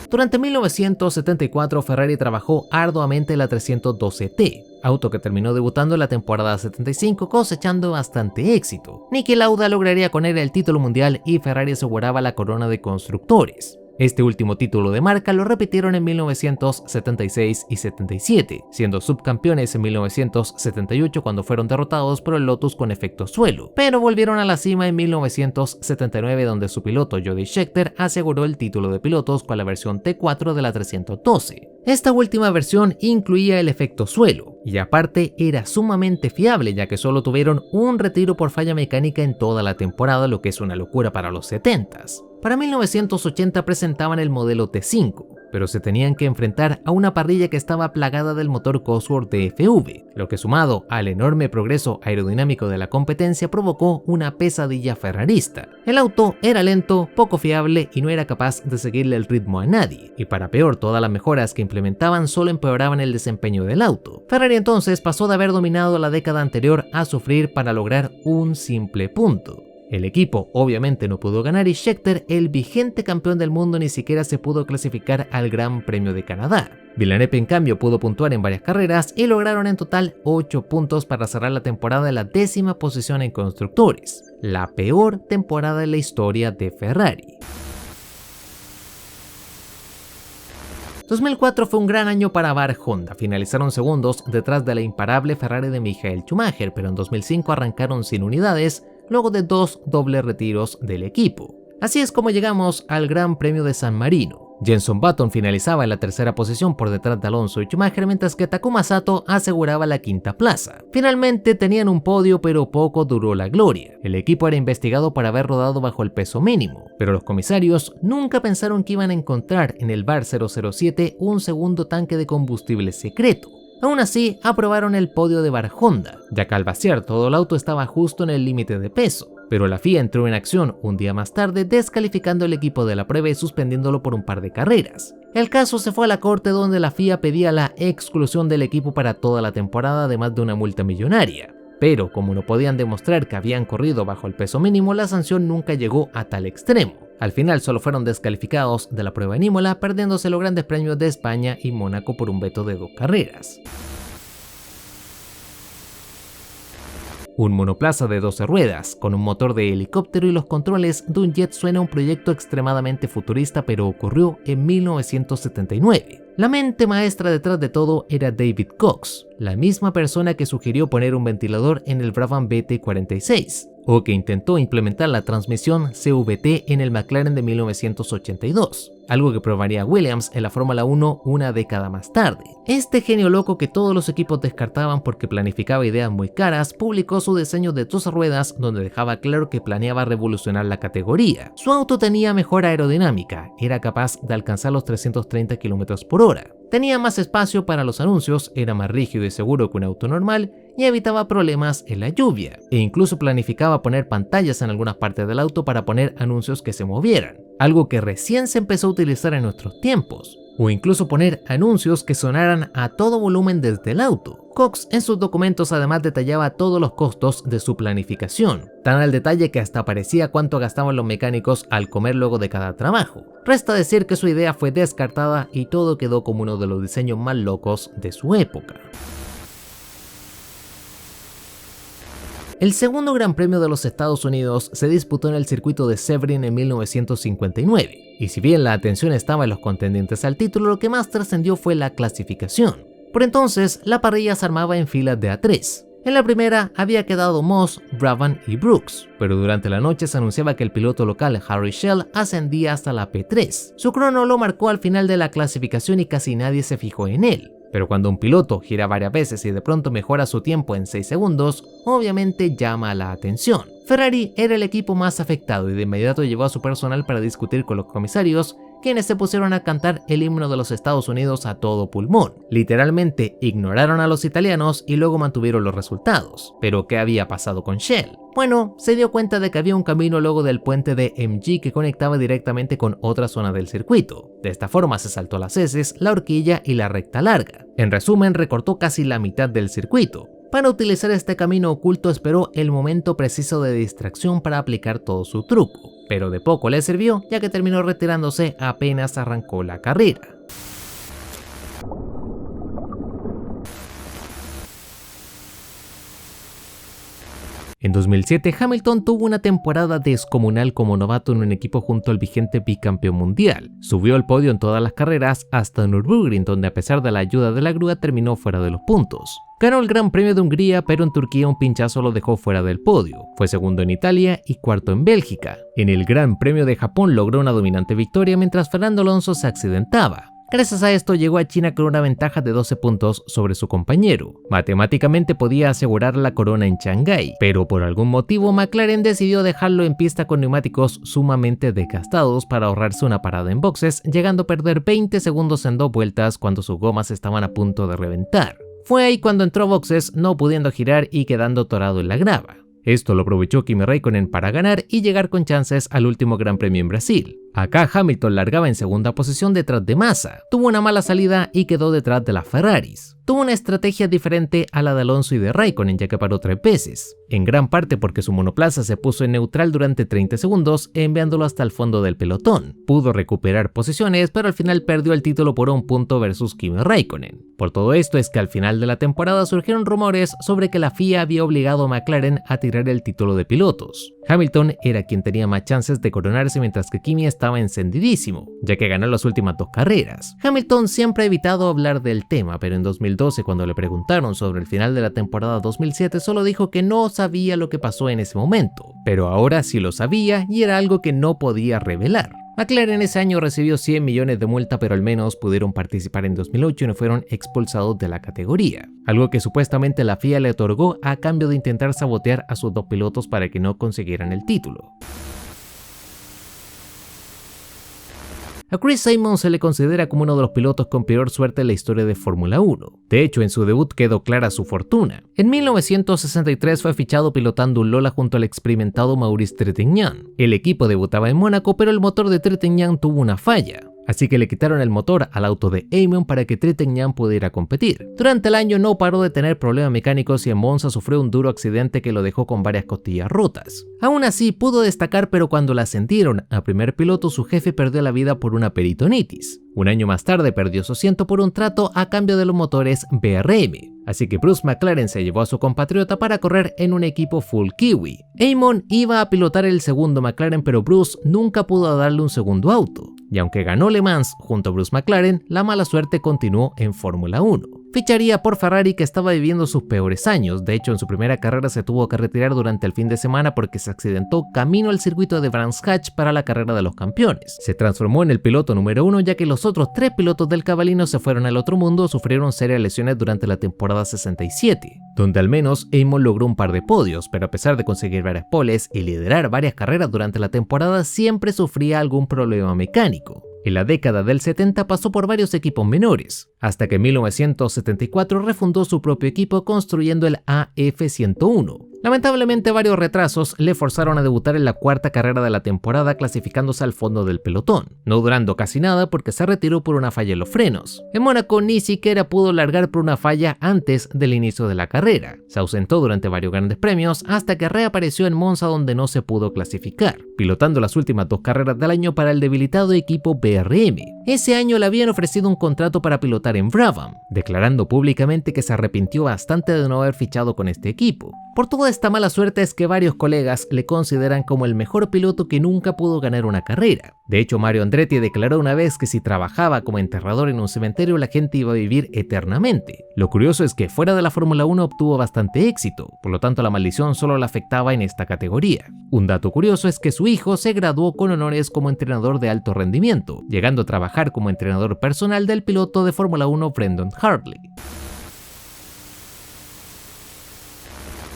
Durante 1974, Ferrari trabajó arduamente en la 312T, auto que terminó debutando en la temporada 75 cosechando bastante éxito. Niki Lauda lograría con él el título mundial y Ferrari aseguraba la corona de constructores. Este último título de marca lo repitieron en 1976 y 77, siendo subcampeones en 1978 cuando fueron derrotados por el Lotus con efecto suelo, pero volvieron a la cima en 1979 donde su piloto Jody Scheckter aseguró el título de pilotos con la versión T4 de la 312. Esta última versión incluía el efecto suelo, y aparte era sumamente fiable ya que solo tuvieron un retiro por falla mecánica en toda la temporada, lo que es una locura para los 70s. Para 1980 presentaban el modelo T5, pero se tenían que enfrentar a una parrilla que estaba plagada del motor Cosworth DFV, lo que sumado al enorme progreso aerodinámico de la competencia provocó una pesadilla ferrarista. El auto era lento, poco fiable y no era capaz de seguirle el ritmo a nadie, y para peor todas las mejoras que implementaban solo empeoraban el desempeño del auto. Ferrari entonces pasó de haber dominado la década anterior a sufrir para lograr un simple punto. El equipo obviamente no pudo ganar y Scheckter, el vigente campeón del mundo, ni siquiera se pudo clasificar al Gran Premio de Canadá. Villeneuve en cambio pudo puntuar en varias carreras y lograron en total 8 puntos para cerrar la temporada en la 10ª posición en constructores, la peor temporada en la historia de Ferrari. 2004 fue un gran año para Honda, finalizaron segundos detrás de la imparable Ferrari de Michael Schumacher, pero en 2005 arrancaron sin unidades, luego de 2 dobles retiros del equipo. Así es como llegamos al Gran Premio de San Marino. Jenson Button finalizaba en la 3ª posición por detrás de Alonso y Schumacher, mientras que Takuma Sato aseguraba la 5ª plaza. Finalmente tenían un podio, pero poco duró la gloria. El equipo era investigado por haber rodado bajo el peso mínimo, pero los comisarios nunca pensaron que iban a encontrar en el bar 007 un segundo tanque de combustible secreto. Aún así, aprobaron el podio de Honda, ya que al vaciar todo el auto estaba justo en el límite de peso, pero la FIA entró en acción un día más tarde, descalificando el equipo de la prueba y suspendiéndolo por un par de carreras. El caso se fue a la corte, donde la FIA pedía la exclusión del equipo para toda la temporada, además de una multa millonaria. Pero como no podían demostrar que habían corrido bajo el peso mínimo, la sanción nunca llegó a tal extremo. Al final solo fueron descalificados de la prueba en Imola, perdiéndose los grandes premios de España y Mónaco por un veto de 2 carreras. Un monoplaza de 12 ruedas, con un motor de helicóptero y los controles de un jet, suena un proyecto extremadamente futurista, pero ocurrió en 1979. La mente maestra detrás de todo era David Cox, la misma persona que sugirió poner un ventilador en el Brabham BT46, o que intentó implementar la transmisión CVT en el McLaren de 1982, algo que probaría Williams en la Fórmula 1 una década más tarde. Este genio loco, que todos los equipos descartaban porque planificaba ideas muy caras, publicó su diseño de 2 ruedas, donde dejaba claro que planeaba revolucionar la categoría. Su auto tenía mejor aerodinámica, era capaz de alcanzar los 330 km/h, tenía más espacio para los anuncios, era más rígido y seguro que un auto normal y evitaba problemas en la lluvia, e incluso planificaba poner pantallas en algunas partes del auto para poner anuncios que se movieran, algo que recién se empezó a utilizar en nuestros tiempos, o incluso poner anuncios que sonaran a todo volumen desde el auto. Cox en sus documentos además detallaba todos los costos de su planificación, tan al detalle que hasta parecía cuánto gastaban los mecánicos al comer luego de cada trabajo. Resta decir que su idea fue descartada y todo quedó como uno de los diseños más locos de su época. El segundo Gran Premio de los Estados Unidos se disputó en el circuito de Sebring en 1959, y si bien la atención estaba en los contendientes al título, lo que más trascendió fue la clasificación. Por entonces, la parrilla se armaba en filas de A3. En la primera había quedado Moss, Brabham y Brooks, pero durante la noche se anunciaba que el piloto local Harry Schell ascendía hasta la P3. Su crono lo marcó al final de la clasificación y casi nadie se fijó en él. Pero cuando un piloto gira varias veces y de pronto mejora su tiempo en 6 segundos, obviamente llama la atención. Ferrari era el equipo más afectado y de inmediato llevó a su personal para discutir con los comisarios, quienes se pusieron a cantar el himno de los Estados Unidos a todo pulmón. Literalmente ignoraron a los italianos y luego mantuvieron los resultados. ¿Pero qué había pasado con Schell? Bueno, se dio cuenta de que había un camino luego del puente de MG que conectaba directamente con otra zona del circuito. De esta forma se saltó las heces, la horquilla y la recta larga. En resumen, recortó casi la mitad del circuito. Para utilizar este camino oculto esperó el momento preciso de distracción para aplicar todo su truco, pero de poco le sirvió, ya que terminó retirándose apenas arrancó la carrera. En 2007, Hamilton tuvo una temporada descomunal como novato en un equipo junto al vigente bicampeón mundial. Subió al podio en todas las carreras hasta Nürburgring, donde a pesar de la ayuda de la grúa terminó fuera de los puntos. Ganó el Gran Premio de Hungría, pero en Turquía un pinchazo lo dejó fuera del podio. Fue segundo en Italia y cuarto en Bélgica. En el Gran Premio de Japón logró una dominante victoria mientras Fernando Alonso se accidentaba. Gracias a esto llegó a China con una ventaja de 12 puntos sobre su compañero. Matemáticamente podía asegurar la corona en Shanghái, pero por algún motivo McLaren decidió dejarlo en pista con neumáticos sumamente desgastados para ahorrarse una parada en boxes, llegando a perder 20 segundos en 2 vueltas cuando sus gomas estaban a punto de reventar. Fue ahí cuando entró a boxes, no pudiendo girar y quedando atorado en la grava. Esto lo aprovechó Kimi Räikkönen para ganar y llegar con chances al último Gran Premio en Brasil. Acá Hamilton largaba en segunda posición detrás de Massa, tuvo una mala salida y quedó detrás de las Ferraris. Tuvo una estrategia diferente a la de Alonso y de Räikkönen, ya que paró 3 veces, en gran parte porque su monoplaza se puso en neutral durante 30 segundos, enviándolo hasta el fondo del pelotón. Pudo recuperar posiciones, pero al final perdió el título por 1 punto versus Kimi Räikkönen. Por todo esto es que al final de la temporada surgieron rumores sobre que la FIA había obligado a McLaren a tirar el título de pilotos. Hamilton era quien tenía más chances de coronarse, mientras que Kimi estaba encendidísimo, ya que ganó las últimas 2 carreras. Hamilton siempre ha evitado hablar del tema, pero en 2012, cuando le preguntaron sobre el final de la temporada 2007, solo dijo que no sabía lo que pasó en ese momento, pero ahora sí lo sabía y era algo que no podía revelar. McLaren ese año recibió 100 millones de multa, pero al menos pudieron participar en 2008 y no fueron expulsados de la categoría, algo que supuestamente la FIA le otorgó a cambio de intentar sabotear a sus 2 pilotos para que no consiguieran el título. A Chris Simon se le considera como uno de los pilotos con peor suerte en la historia de Fórmula 1. De hecho, en su debut quedó clara su fortuna. En 1963 fue fichado pilotando un Lola junto al experimentado Maurice Trintignant. El equipo debutaba en Mónaco, pero el motor de Trintignant tuvo una falla, así que le quitaron el motor al auto de Aymon para que Trintignant pudiera competir. Durante el año no paró de tener problemas mecánicos y en Monza sufrió un duro accidente que lo dejó con varias costillas rotas. Aún así pudo destacar, pero cuando la ascendieron a primer piloto su jefe perdió la vida por una peritonitis. Un año más tarde perdió su asiento por un trato a cambio de los motores BRM. Así que Bruce McLaren se llevó a su compatriota para correr en un equipo full kiwi. Aymon iba a pilotar el segundo McLaren, pero Bruce nunca pudo darle un segundo auto. Y aunque ganó Le Mans junto a Bruce McLaren, la mala suerte continuó en Fórmula 1. Ficharía por Ferrari, que estaba viviendo sus peores años. De hecho, en su primera carrera se tuvo que retirar durante el fin de semana porque se accidentó camino al circuito de Brands Hatch para la carrera de los campeones. Se transformó en el piloto número 1, ya que los otros 3 pilotos del cabalino se fueron al otro mundo o sufrieron serias lesiones durante la temporada 67, donde al menos Aymon logró un par de podios, pero a pesar de conseguir varias poles y liderar varias carreras durante la temporada, siempre sufría algún problema mecánico. En la década del 70 pasó por varios equipos menores, hasta que en 1974 refundó su propio equipo construyendo el AF101. Lamentablemente varios retrasos le forzaron a debutar en la 4ª carrera de la temporada, clasificándose al fondo del pelotón, no durando casi nada porque se retiró por una falla en los frenos. En Mónaco ni siquiera pudo largar por una falla antes del inicio de la carrera. Se ausentó durante varios grandes premios hasta que reapareció en Monza, donde no se pudo clasificar, pilotando las últimas 2 carreras del año para el debilitado equipo BRM. Ese año le habían ofrecido un contrato para pilotar en Brabham, declarando públicamente que se arrepintió bastante de no haber fichado con este equipo. Por toda esta mala suerte es que varios colegas le consideran como el mejor piloto que nunca pudo ganar una carrera. De hecho, Mario Andretti declaró una vez que si trabajaba como enterrador en un cementerio la gente iba a vivir eternamente. Lo curioso es que fuera de la Fórmula 1 obtuvo bastante éxito, por lo tanto la maldición solo la afectaba en esta categoría. Un dato curioso es que su hijo se graduó con honores como entrenador de alto rendimiento, llegando a trabajar como entrenador personal del piloto de Fórmula 1 Brendan Hartley.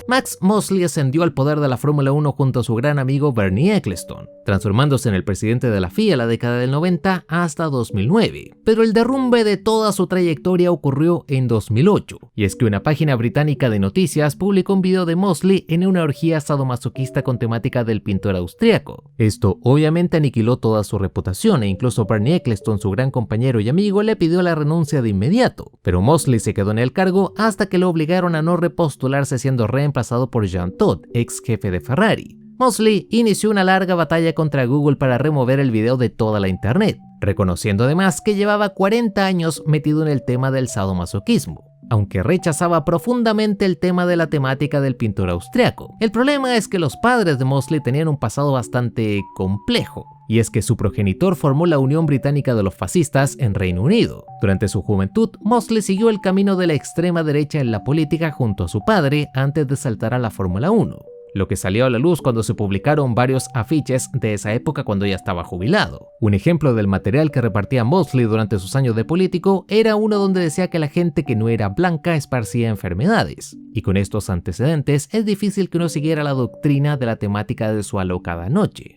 Max Mosley ascendió al poder de la Fórmula 1 junto a su gran amigo Bernie Ecclestone, transformándose en el presidente de la FIA en la década del 90 hasta 2009. Pero el derrumbe de toda su trayectoria ocurrió en 2008, y es que una página británica de noticias publicó un video de Mosley en una orgía sadomasoquista con temática del pintor austriaco. Esto obviamente aniquiló toda su reputación e incluso Bernie Ecclestone, su gran compañero y amigo, le pidió la renuncia de inmediato, pero Mosley se quedó en el cargo hasta que lo obligaron a no repostularse, siendo reemplazado por Jean Todt, ex jefe de Ferrari. Mosley inició una larga batalla contra Google para remover el video de toda la internet, reconociendo además que llevaba 40 años metido en el tema del sadomasoquismo, aunque rechazaba profundamente el tema de la temática del pintor austriaco. El problema es que los padres de Mosley tenían un pasado bastante complejo, y es que su progenitor formó la Unión Británica de los Fascistas en Reino Unido. Durante su juventud, Mosley siguió el camino de la extrema derecha en la política junto a su padre antes de saltar a la Fórmula 1. lo que salió a la luz cuando se publicaron varios afiches de esa época cuando ya estaba jubilado. Un ejemplo del material que repartía Mosley durante sus años de político era uno donde decía que la gente que no era blanca esparcía enfermedades, y con estos antecedentes es difícil que uno siguiera la doctrina de la temática de su alocada noche.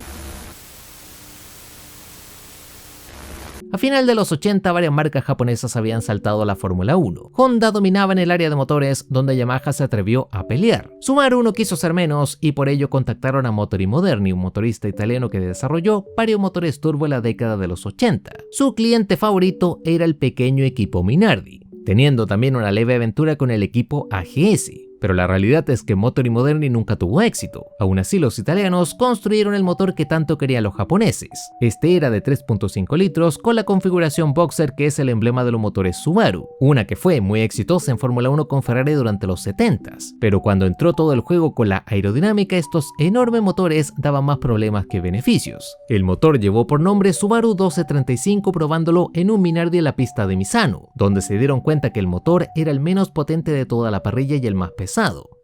A final de los 80, varias marcas japonesas habían saltado a la Fórmula 1. Honda dominaba en el área de motores, donde Yamaha se atrevió a pelear. Subaru no quiso ser menos y por ello contactaron a Motori Moderni, un motorista italiano que desarrolló varios motores turbo en la década de los 80. Su cliente favorito era el pequeño equipo Minardi, teniendo también una leve aventura con el equipo AGS. Pero la realidad es que Motori Moderni nunca tuvo éxito. Aún así, los italianos construyeron el motor que tanto querían los japoneses. Este era de 3.5 litros con la configuración Boxer, que es el emblema de los motores Subaru, una que fue muy exitosa en Fórmula 1 con Ferrari durante los 70s. Pero cuando entró todo el juego con la aerodinámica, estos enormes motores daban más problemas que beneficios. El motor llevó por nombre Subaru 1235, probándolo en un Minardi en la pista de Misano, donde se dieron cuenta que el motor era el menos potente de toda la parrilla y el más pesado.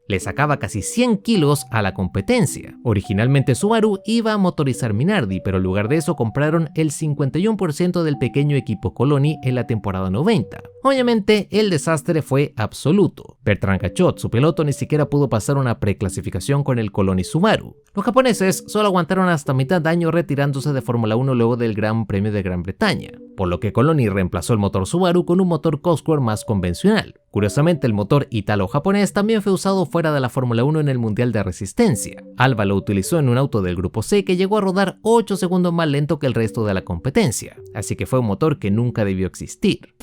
Le sacaba casi 100 kilos a la competencia. Originalmente Subaru iba a motorizar Minardi, pero en lugar de eso compraron el 51% del pequeño equipo Coloni en la temporada 90. Obviamente el desastre fue absoluto. Bertrand Gachot, su piloto, ni siquiera pudo pasar una preclasificación con el Coloni Subaru. Los japoneses solo aguantaron hasta mitad de año retirándose de Fórmula 1 luego del Gran Premio de Gran Bretaña, por lo que Coloni reemplazó el motor Subaru con un motor Cosworth más convencional. Curiosamente, el motor italo-japonés también fue usado fuera de la Fórmula 1 en el Mundial de Resistencia. Alba lo utilizó en un auto del Grupo C que llegó a rodar 8 segundos más lento que el resto de la competencia, así que fue un motor que nunca debió existir.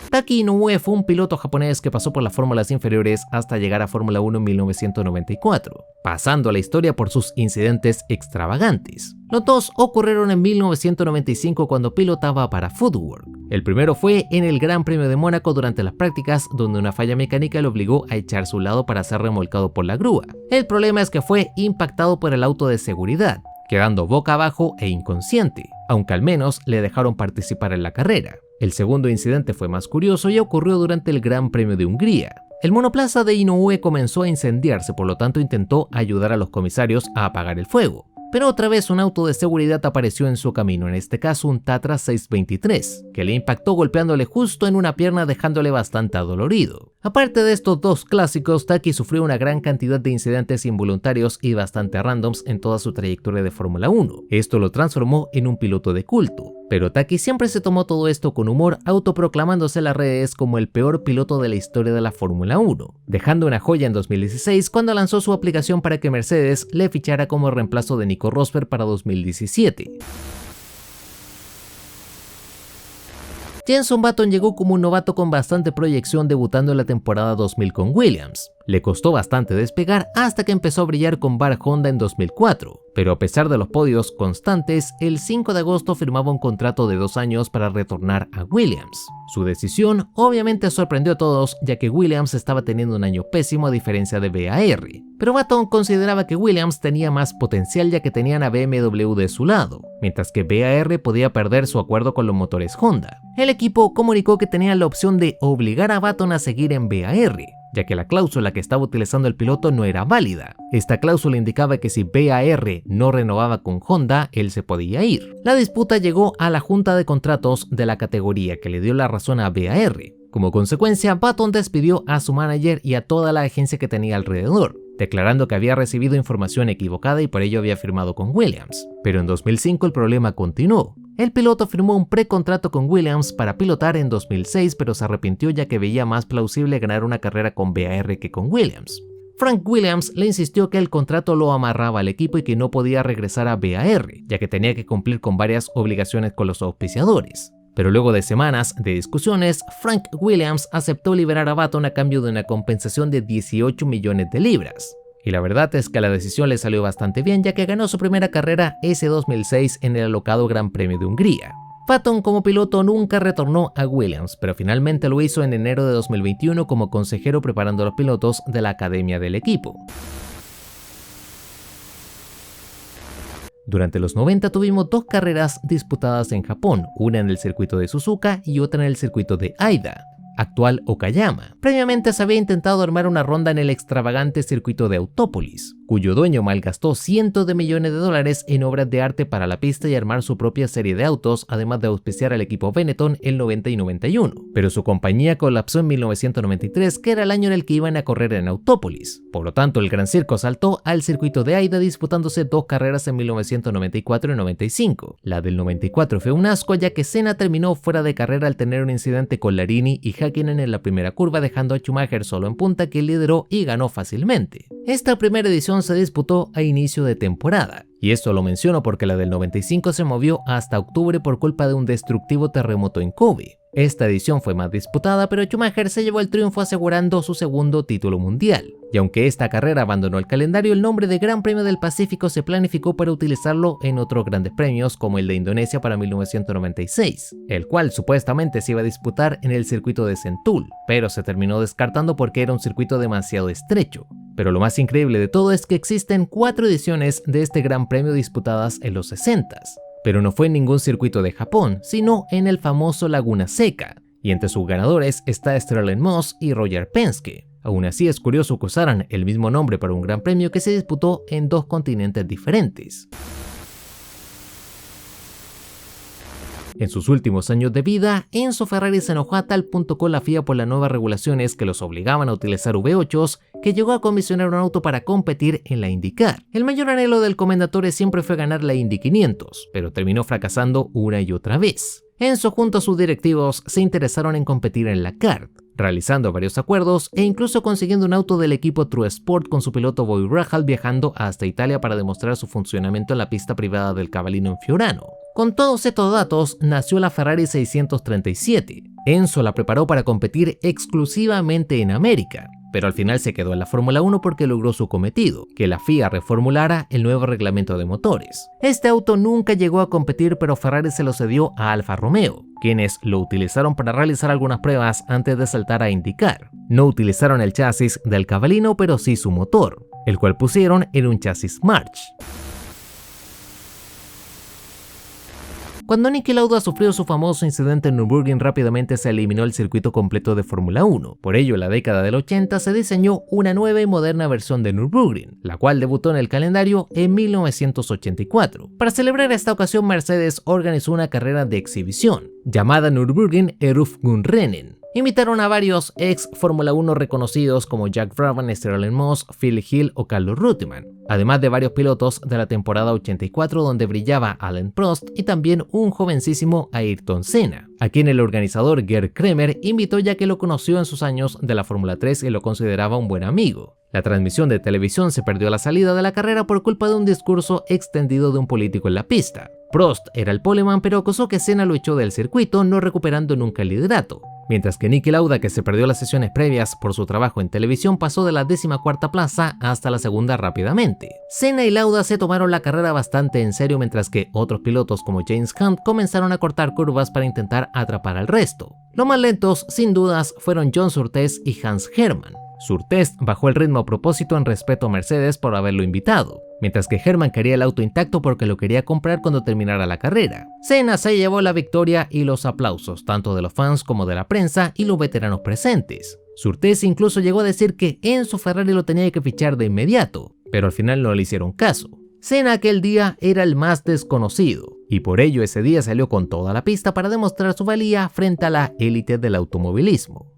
Taki Inoue fue un piloto japonés que pasó por las fórmulas inferiores hasta llegar a Fórmula 1 en 1994, pasando a la historia por sus incidentes extravagantes. Los dos ocurrieron en 1995 cuando pilotaba para Footwork. El primero fue en el Gran Premio de Mónaco durante las prácticas, donde una falla mecánica lo obligó a echarse a un lado para ser remolcado por la grúa. El problema es que fue impactado por el auto de seguridad, quedando boca abajo e inconsciente, aunque al menos le dejaron participar en la carrera. El segundo incidente fue más curioso y ocurrió durante el Gran Premio de Hungría. El monoplaza de Inoue comenzó a incendiarse, por lo tanto intentó ayudar a los comisarios a apagar el fuego. Pero otra vez un auto de seguridad apareció en su camino, en este caso un Tatra 623, que le impactó golpeándole justo en una pierna dejándole bastante adolorido. Aparte de estos dos clásicos, Taki sufrió una gran cantidad de incidentes involuntarios y bastante randoms en toda su trayectoria de Fórmula 1. Esto lo transformó en un piloto de culto. Pero Taki siempre se tomó todo esto con humor, autoproclamándose en las redes como el peor piloto de la historia de la Fórmula 1, dejando una joya en 2016 cuando lanzó su aplicación para que Mercedes le fichara como reemplazo de Nico Rosberg para 2017. Jenson Button llegó como un novato con bastante proyección, debutando en la temporada 2000 con Williams. Le costó bastante despegar hasta que empezó a brillar con Bar Honda en 2004, pero a pesar de los podios constantes, el 5 de agosto firmaba un contrato de 2 años para retornar a Williams. Su decisión obviamente sorprendió a todos, ya que Williams estaba teniendo un año pésimo a diferencia de BAR, pero Button consideraba que Williams tenía más potencial ya que tenían a BMW de su lado, mientras que BAR podía perder su acuerdo con los motores Honda. El equipo comunicó que tenía la opción de obligar a Button a seguir en BAR, ya que la cláusula que estaba utilizando el piloto no era válida. Esta cláusula indicaba que si BAR no renovaba con Honda, él se podía ir. La disputa llegó a la junta de contratos de la categoría, que le dio la razón a BAR. Como consecuencia, Button despidió a su manager y a toda la agencia que tenía alrededor, declarando que había recibido información equivocada y por ello había firmado con Williams. Pero en 2005 el problema continuó. El piloto firmó un precontrato con Williams para pilotar en 2006, pero se arrepintió ya que veía más plausible ganar una carrera con BAR que con Williams. Frank Williams le insistió que el contrato lo amarraba al equipo y que no podía regresar a BAR, ya que tenía que cumplir con varias obligaciones con los auspiciadores. Pero luego de semanas de discusiones, Frank Williams aceptó liberar a Button a cambio de una compensación de 18 millones de libras. Y la verdad es que la decisión le salió bastante bien, ya que ganó su primera carrera ese 2006 en el alocado Gran Premio de Hungría. Button como piloto nunca retornó a Williams, pero finalmente lo hizo en enero de 2021 como consejero preparando a los pilotos de la academia del equipo. Durante los 90 tuvimos 2 carreras disputadas en Japón, una en el circuito de Suzuka y otra en el circuito de Aida. actual Okayama. Previamente se había intentado armar una ronda en el extravagante circuito de Autópolis, cuyo dueño malgastó cientos de millones de dólares en obras de arte para la pista y armar su propia serie de autos, además de auspiciar al equipo Benetton el 90 y 91. Pero su compañía colapsó en 1993, que era el año en el que iban a correr en Autópolis. Por lo tanto, el Gran Circo saltó al circuito de Aida, disputándose dos carreras en 1994 y 95. La del 94 fue un asco, ya que Senna terminó fuera de carrera al tener un incidente con Larini y Häkkinen en la primera curva, dejando a Schumacher solo en punta, que lideró y ganó fácilmente. Esta primera edición se disputó a inicio de temporada, y esto lo menciono porque la del 95 se movió hasta octubre por culpa de un destructivo terremoto en Kobe. Esta edición fue más disputada, pero Schumacher se llevó el triunfo asegurando su segundo título mundial. Y aunque esta carrera abandonó el calendario, el nombre de Gran Premio del Pacífico se planificó para utilizarlo en otros grandes premios, como el de Indonesia para 1996, el cual supuestamente se iba a disputar en el circuito de Sentul, pero se terminó descartando porque era un circuito demasiado estrecho. Pero lo más increíble de todo es que existen 4 ediciones de este Gran Premio disputadas en los 60s. Pero no fue en ningún circuito de Japón, sino en el famoso Laguna Seca, y entre sus ganadores está Sterling Moss y Roger Penske. Aún así, es curioso que usaran el mismo nombre para un gran premio que se disputó en 2 continentes diferentes. En sus últimos años de vida, Enzo Ferrari se enojó a tal punto con la FIA por las nuevas regulaciones que los obligaban a utilizar V8s, que llegó a comisionar un auto para competir en la IndyCar. El mayor anhelo del Commendatore siempre fue ganar la Indy 500, pero terminó fracasando una y otra vez. Enzo junto a sus directivos se interesaron en competir en la kart, realizando varios acuerdos e incluso consiguiendo un auto del equipo True Sport con su piloto Bobby Rahal, viajando hasta Italia para demostrar su funcionamiento en la pista privada del Cavallino en Fiorano. Con todos estos datos nació la Ferrari 637. Enzo la preparó para competir exclusivamente en América, pero al final se quedó en la Fórmula 1 porque logró su cometido, que la FIA reformulara el nuevo reglamento de motores. Este auto nunca llegó a competir, pero Ferrari se lo cedió a Alfa Romeo, quienes lo utilizaron para realizar algunas pruebas antes de saltar a IndyCar. No utilizaron el chasis del Cavallino, pero sí su motor, el cual pusieron en un chasis March. Cuando Niki Lauda sufrió su famoso incidente en Nürburgring, rápidamente se eliminó el circuito completo de Fórmula 1. Por ello, en la década del 80 se diseñó una nueva y moderna versión de Nürburgring, la cual debutó en el calendario en 1984. Para celebrar esta ocasión, Mercedes organizó una carrera de exhibición, llamada Nürburgring Eröffnungsrennen. Invitaron a varios ex Fórmula 1 reconocidos como Jack Brabham, Sterling Moss, Phil Hill o Carlos Reutemann, además de varios pilotos de la temporada 84 donde brillaba Alain Prost y también un jovencísimo Ayrton Senna, a quien el organizador Gerd Kremer invitó ya que lo conoció en sus años de la Fórmula 3 y lo consideraba un buen amigo. La transmisión de televisión se perdió a la salida de la carrera por culpa de un discurso extendido de un político en la pista. Prost era el poleman, pero acusó que Senna lo echó del circuito, no recuperando nunca el liderato. Mientras que Niki Lauda, que se perdió las sesiones previas por su trabajo en televisión, pasó de la 14ª plaza hasta la segunda rápidamente. Senna y Lauda se tomaron la carrera bastante en serio, mientras que otros pilotos como James Hunt comenzaron a cortar curvas para intentar atrapar al resto. Los más lentos, sin dudas, fueron John Surtees y Hans Hermann. Surtees bajó el ritmo a propósito en respeto a Mercedes por haberlo invitado, mientras que Hermann quería el auto intacto porque lo quería comprar cuando terminara la carrera. Senna se llevó la victoria y los aplausos, tanto de los fans como de la prensa y los veteranos presentes. Surtees incluso llegó a decir que Enzo Ferrari lo tenía que fichar de inmediato, pero al final no le hicieron caso. Senna aquel día era el más desconocido, y por ello ese día salió con toda la pista para demostrar su valía frente a la élite del automovilismo.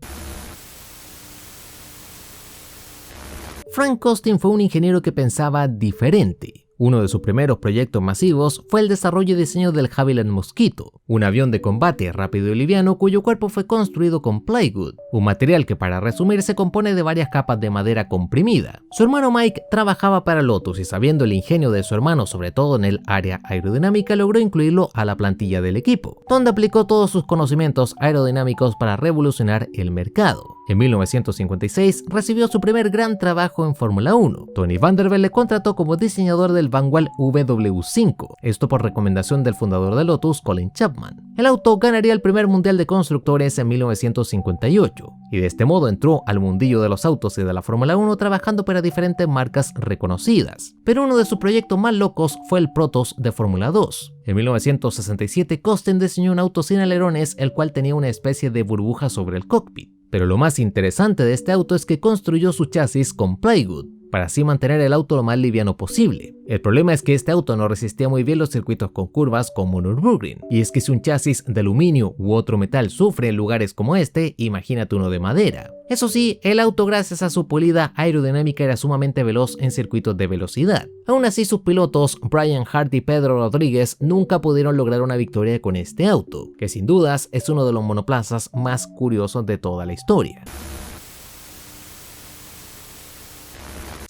Frank Costin fue un ingeniero que pensaba diferente. Uno de sus primeros proyectos masivos fue el desarrollo y diseño del Havilland Mosquito, un avión de combate rápido y liviano cuyo cuerpo fue construido con plywood, un material que, para resumir, se compone de varias capas de madera comprimida. Su hermano Mike trabajaba para Lotus y, sabiendo el ingenio de su hermano, sobre todo en el área aerodinámica, logró incluirlo a la plantilla del equipo, donde aplicó todos sus conocimientos aerodinámicos para revolucionar el mercado. En 1956 recibió su primer gran trabajo en Fórmula 1. Tony Vanderbilt le contrató como diseñador del Vanwall W5, esto por recomendación del fundador de Lotus, Colin Chapman. El auto ganaría el primer mundial de constructores en 1958, y de este modo entró al mundillo de los autos y de la Fórmula 1 trabajando para diferentes marcas reconocidas. Pero uno de sus proyectos más locos fue el Protos de Fórmula 2. En 1967, Costin diseñó un auto sin alerones, el cual tenía una especie de burbuja sobre el cockpit. Pero lo más interesante de este auto es que construyó su chasis con plywood, para así mantener el auto lo más liviano posible. El problema es que este auto no resistía muy bien los circuitos con curvas como Nürburgring, y es que si un chasis de aluminio u otro metal sufre en lugares como este, imagínate uno de madera. Eso sí, el auto gracias a su pulida aerodinámica era sumamente veloz en circuitos de velocidad. Aún así, sus pilotos, Brian Hart y Pedro Rodríguez, nunca pudieron lograr una victoria con este auto, que sin dudas es uno de los monoplazas más curiosos de toda la historia.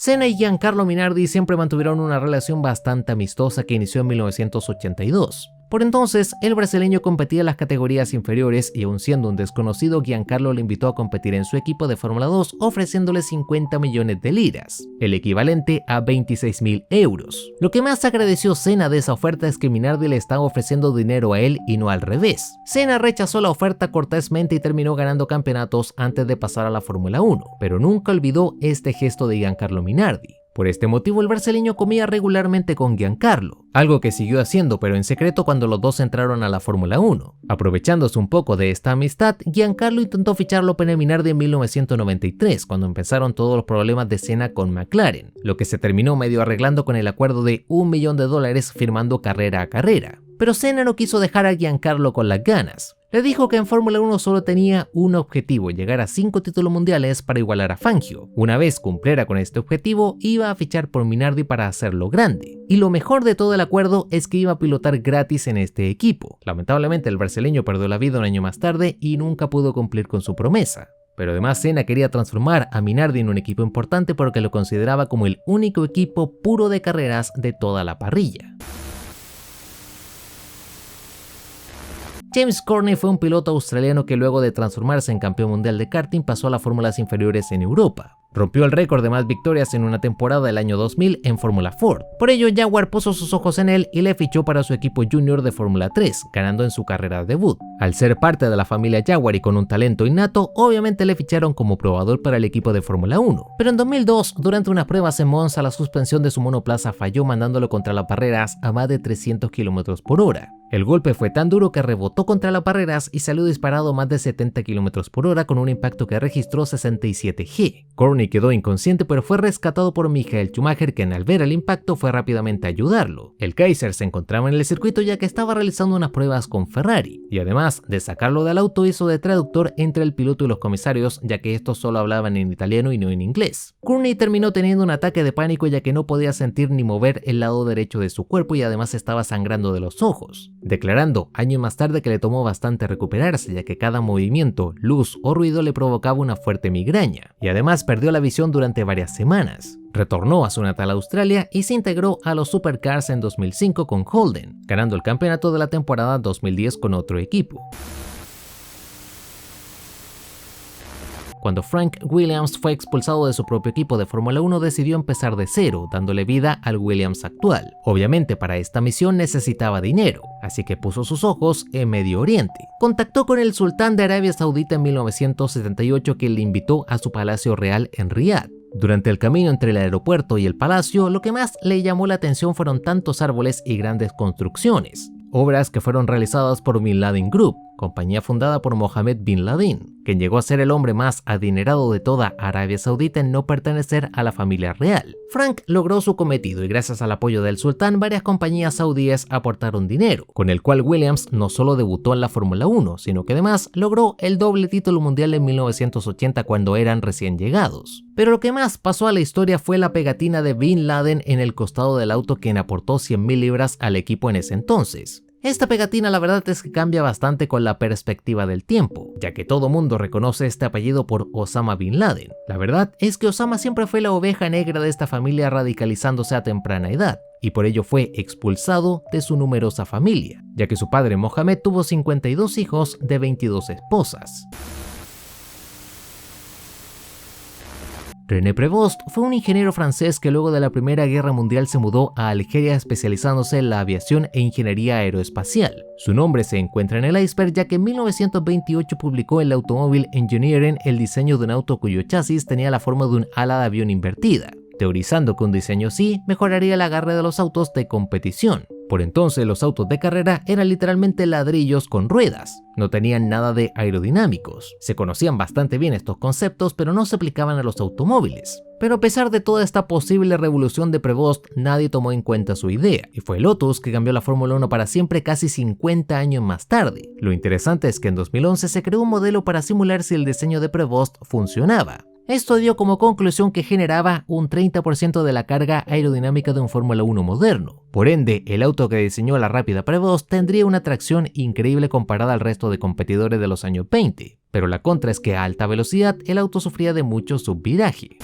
Senna y Giancarlo Minardi siempre mantuvieron una relación bastante amistosa que inició en 1982. Por entonces, el brasileño competía en las categorías inferiores y aun siendo un desconocido, Giancarlo le invitó a competir en su equipo de Fórmula 2 ofreciéndole 50 millones de liras, el equivalente a 26.000 euros. Lo que más agradeció Senna de esa oferta es que Minardi le estaba ofreciendo dinero a él y no al revés. Senna rechazó la oferta cortésmente y terminó ganando campeonatos antes de pasar a la Fórmula 1, pero nunca olvidó este gesto de Giancarlo Minardi. Por este motivo el brasileño comía regularmente con Giancarlo, algo que siguió haciendo pero en secreto cuando los dos entraron a la Fórmula 1. Aprovechándose un poco de esta amistad, Giancarlo intentó ficharlo para Minardi en 1993, cuando empezaron todos los problemas de Senna con McLaren, lo que se terminó medio arreglando con el acuerdo de $1 millón firmando carrera a carrera. Pero Senna no quiso dejar a Giancarlo con las ganas. Le dijo que en Fórmula 1 solo tenía un objetivo, llegar a 5 títulos mundiales para igualar a Fangio. Una vez cumpliera con este objetivo, iba a fichar por Minardi para hacerlo grande. Y lo mejor de todo el acuerdo es que iba a pilotar gratis en este equipo. Lamentablemente el brasileño perdió la vida un año más tarde y nunca pudo cumplir con su promesa. Pero además Senna quería transformar a Minardi en un equipo importante porque lo consideraba como el único equipo puro de carreras de toda la parrilla. James Courtney fue un piloto australiano que luego de transformarse en campeón mundial de karting pasó a las fórmulas inferiores en Europa. Rompió el récord de más victorias en una temporada del año 2000 en Fórmula Ford. Por ello, Jaguar puso sus ojos en él y le fichó para su equipo junior de Fórmula 3, ganando en su carrera debut. Al ser parte de la familia Jaguar y con un talento innato, obviamente le ficharon como probador para el equipo de Fórmula 1. Pero en 2002, durante unas pruebas en Monza, la suspensión de su monoplaza falló mandándolo contra las barreras a más de 300 km/h. El golpe fue tan duro que rebotó contra las barreras y salió disparado a más de 70 km/h con un impacto que registró 67 G. Courtney quedó inconsciente pero fue rescatado por Michael Schumacher, quien al ver el impacto fue rápidamente a ayudarlo. El Kaiser se encontraba en el circuito ya que estaba realizando unas pruebas con Ferrari y además de sacarlo del auto hizo de traductor entre el piloto y los comisarios ya que estos solo hablaban en italiano y no en inglés. Courtney terminó teniendo un ataque de pánico ya que no podía sentir ni mover el lado derecho de su cuerpo y además estaba sangrando de los ojos, declarando años más tarde que le tomó bastante recuperarse ya que cada movimiento, luz o ruido le provocaba una fuerte migraña y además perdió la visión durante varias semanas. Retornó a su natal Australia y se integró a los Supercars en 2005 con Holden, ganando el campeonato de la temporada 2010 con otro equipo. Cuando Frank Williams fue expulsado de su propio equipo de Fórmula 1, decidió empezar de cero, dándole vida al Williams actual. Obviamente para esta misión necesitaba dinero, así que puso sus ojos en Medio Oriente. Contactó con el sultán de Arabia Saudita en 1978, quien le invitó a su palacio real en Riad. Durante el camino entre el aeropuerto y el palacio, lo que más le llamó la atención fueron tantos árboles y grandes construcciones, obras que fueron realizadas por Bin Laden Group, compañía fundada por Mohammed bin Laden, quien llegó a ser el hombre más adinerado de toda Arabia Saudita en no pertenecer a la familia real. Frank logró su cometido y gracias al apoyo del sultán varias compañías saudíes aportaron dinero, con el cual Williams no solo debutó en la Fórmula 1, sino que además logró el doble título mundial en 1980 cuando eran recién llegados. Pero lo que más pasó a la historia fue la pegatina de Bin Laden en el costado del auto, quien aportó 100.000 libras al equipo en ese entonces. Esta pegatina la verdad es que cambia bastante con la perspectiva del tiempo, ya que todo mundo reconoce este apellido por Osama Bin Laden. La verdad es que Osama siempre fue la oveja negra de esta familia, radicalizándose a temprana edad, y por ello fue expulsado de su numerosa familia, ya que su padre Mohammed tuvo 52 hijos de 22 esposas. René Prévost fue un ingeniero francés que luego de la Primera Guerra Mundial se mudó a Algeria especializándose en la aviación e ingeniería aeroespacial. Su nombre se encuentra en el iceberg ya que en 1928 publicó en la Automobile Engineering el diseño de un auto cuyo chasis tenía la forma de un ala de avión invertida, teorizando que un diseño así mejoraría el agarre de los autos de competición. Por entonces los autos de carrera eran literalmente ladrillos con ruedas, no tenían nada de aerodinámicos. Se conocían bastante bien estos conceptos, pero no se aplicaban a los automóviles. Pero a pesar de toda esta posible revolución de Prévost, nadie tomó en cuenta su idea, y fue Lotus que cambió la Fórmula 1 para siempre casi 50 años más tarde. Lo interesante es que en 2011 se creó un modelo para simular si el diseño de Prévost funcionaba. Esto dio como conclusión que generaba un 30% de la carga aerodinámica de un Fórmula 1 moderno. Por ende, el auto que diseñó la rápida Prévost tendría una tracción increíble comparada al resto de competidores de los años 20. Pero la contra es que a alta velocidad el auto sufría de mucho subviraje.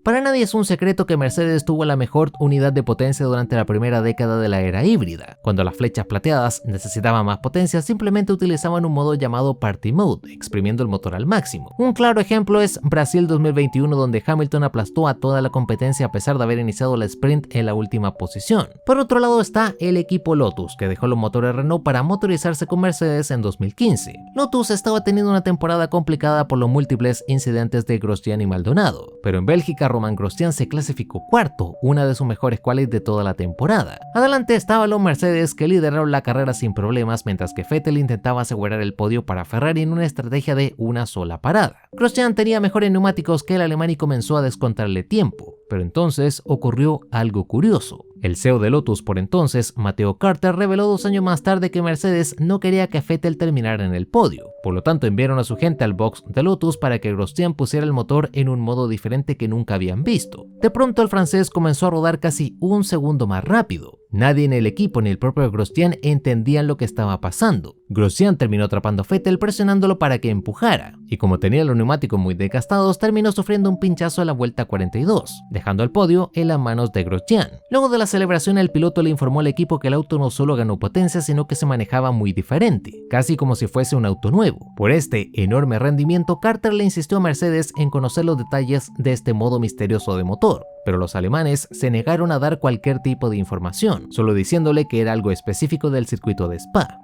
Para nadie es un secreto que Mercedes tuvo la mejor unidad de potencia durante la primera década de la era híbrida. Cuando las flechas plateadas necesitaban más potencia, simplemente utilizaban un modo llamado Party Mode, exprimiendo el motor al máximo. Un claro ejemplo es Brasil 2021, donde Hamilton aplastó a toda la competencia a pesar de haber iniciado la sprint en la última posición. Por otro lado está el equipo Lotus, que dejó los motores Renault para motorizarse con Mercedes en 2015. Lotus estaba teniendo una temporada complicada por los múltiples incidentes de Grosjean y Maldonado, pero en Bélgica Romain Grosjean se clasificó cuarto, una de sus mejores qualis de toda la temporada. Adelante estaban los Mercedes, que lideraron la carrera sin problemas, mientras que Vettel intentaba asegurar el podio para Ferrari en una estrategia de una sola parada. Grosjean tenía mejores neumáticos que el alemán y comenzó a descontarle tiempo, pero entonces ocurrió algo curioso. El CEO de Lotus por entonces, Matteo Carter, reveló 2 años más tarde que Mercedes no quería que Vettel terminara en el podio. Por lo tanto, enviaron a su gente al box de Lotus para que Grosjean pusiera el motor en un modo diferente que nunca habían visto. De pronto el francés comenzó a rodar casi un segundo más rápido. Nadie en el equipo ni el propio Grosjean entendían lo que estaba pasando. Grosjean terminó atrapando a Vettel presionándolo para que empujara, y como tenía los neumáticos muy desgastados, terminó sufriendo un pinchazo a la vuelta 42, dejando el podio en las manos de Grosjean. Luego de la celebración, el piloto le informó al equipo que el auto no solo ganó potencia, sino que se manejaba muy diferente, casi como si fuese un auto nuevo. Por este enorme rendimiento, Carter le insistió a Mercedes en conocer los detalles de este modo misterioso de motor, pero los alemanes se negaron a dar cualquier tipo de información, solo diciéndole que era algo específico del circuito de Spa.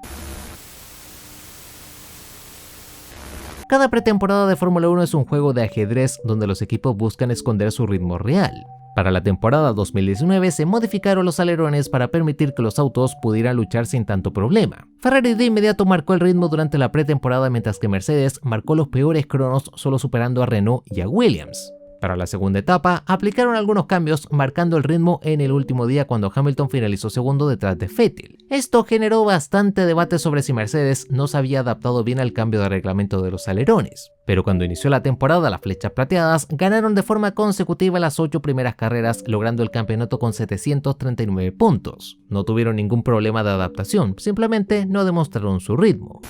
Cada pretemporada de Fórmula 1 es un juego de ajedrez donde los equipos buscan esconder su ritmo real. Para la temporada 2019 se modificaron los alerones para permitir que los autos pudieran luchar sin tanto problema. Ferrari de inmediato marcó el ritmo durante la pretemporada, mientras que Mercedes marcó los peores cronos, solo superando a Renault y a Williams. Para la segunda etapa, aplicaron algunos cambios, marcando el ritmo en el último día cuando Hamilton finalizó segundo detrás de Vettel. Esto generó bastante debate sobre si Mercedes no se había adaptado bien al cambio de reglamento de los alerones. Pero cuando inició la temporada, las flechas plateadas ganaron de forma consecutiva las 8 primeras carreras, logrando el campeonato con 739 puntos. No tuvieron ningún problema de adaptación, simplemente no demostraron su ritmo.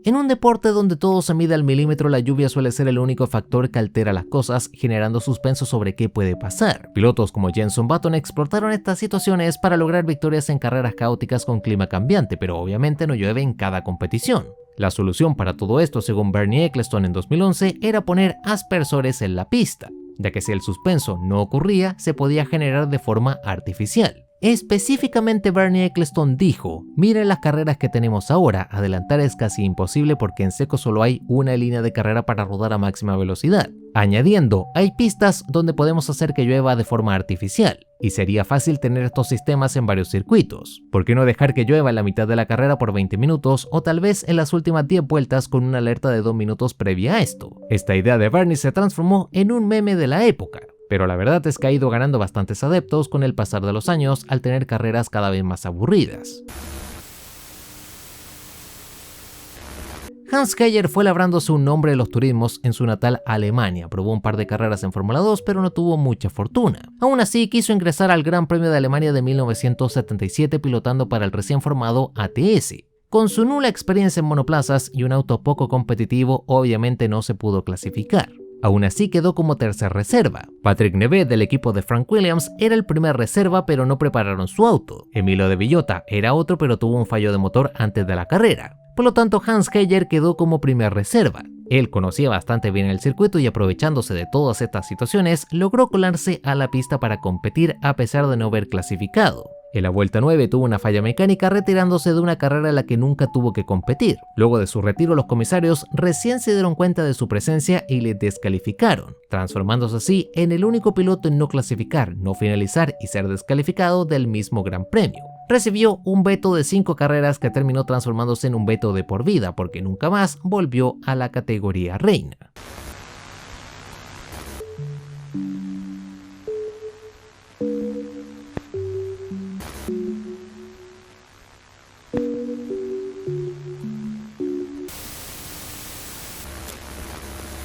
En un deporte donde todo se mide al milímetro, la lluvia suele ser el único factor que altera las cosas, generando suspenso sobre qué puede pasar. Pilotos como Jenson Button explotaron estas situaciones para lograr victorias en carreras caóticas con clima cambiante, pero obviamente no llueve en cada competición. La solución para todo esto, según Bernie Ecclestone en 2011, era poner aspersores en la pista, ya que si el suspenso no ocurría, se podía generar de forma artificial. Específicamente Bernie Ecclestone dijo: miren las carreras que tenemos ahora, adelantar es casi imposible porque en seco solo hay una línea de carrera para rodar a máxima velocidad. Añadiendo, hay pistas donde podemos hacer que llueva de forma artificial, y sería fácil tener estos sistemas en varios circuitos. ¿Por qué no dejar que llueva en la mitad de la carrera por 20 minutos o tal vez en las últimas 10 vueltas con una alerta de 2 minutos previa a esto? Esta idea de Bernie se transformó en un meme de la época, pero la verdad es que ha ido ganando bastantes adeptos con el pasar de los años al tener carreras cada vez más aburridas. Hans Geiger fue labrándose un nombre en los turismos en su natal Alemania, probó un par de carreras en Fórmula 2 pero no tuvo mucha fortuna. Aún así quiso ingresar al Gran Premio de Alemania de 1977 pilotando para el recién formado ATS. Con su nula experiencia en monoplazas y un auto poco competitivo, obviamente no se pudo clasificar. Aún así quedó como tercer reserva. Patrick Neve del equipo de Frank Williams era el primer reserva, pero no prepararon su auto. Emilio de Villota era otro, pero tuvo un fallo de motor antes de la carrera. Por lo tanto, Hans Geiger quedó como primer reserva. Él conocía bastante bien el circuito y, aprovechándose de todas estas situaciones, logró colarse a la pista para competir a pesar de no haber clasificado. En la vuelta 9 tuvo una falla mecánica, retirándose de una carrera en la que nunca tuvo que competir. Luego de su retiro, los comisarios recién se dieron cuenta de su presencia y le descalificaron, transformándose así en el único piloto en no clasificar, no finalizar y ser descalificado del mismo Gran Premio. Recibió un veto de 5 carreras que terminó transformándose en un veto de por vida, porque nunca más volvió a la categoría reina.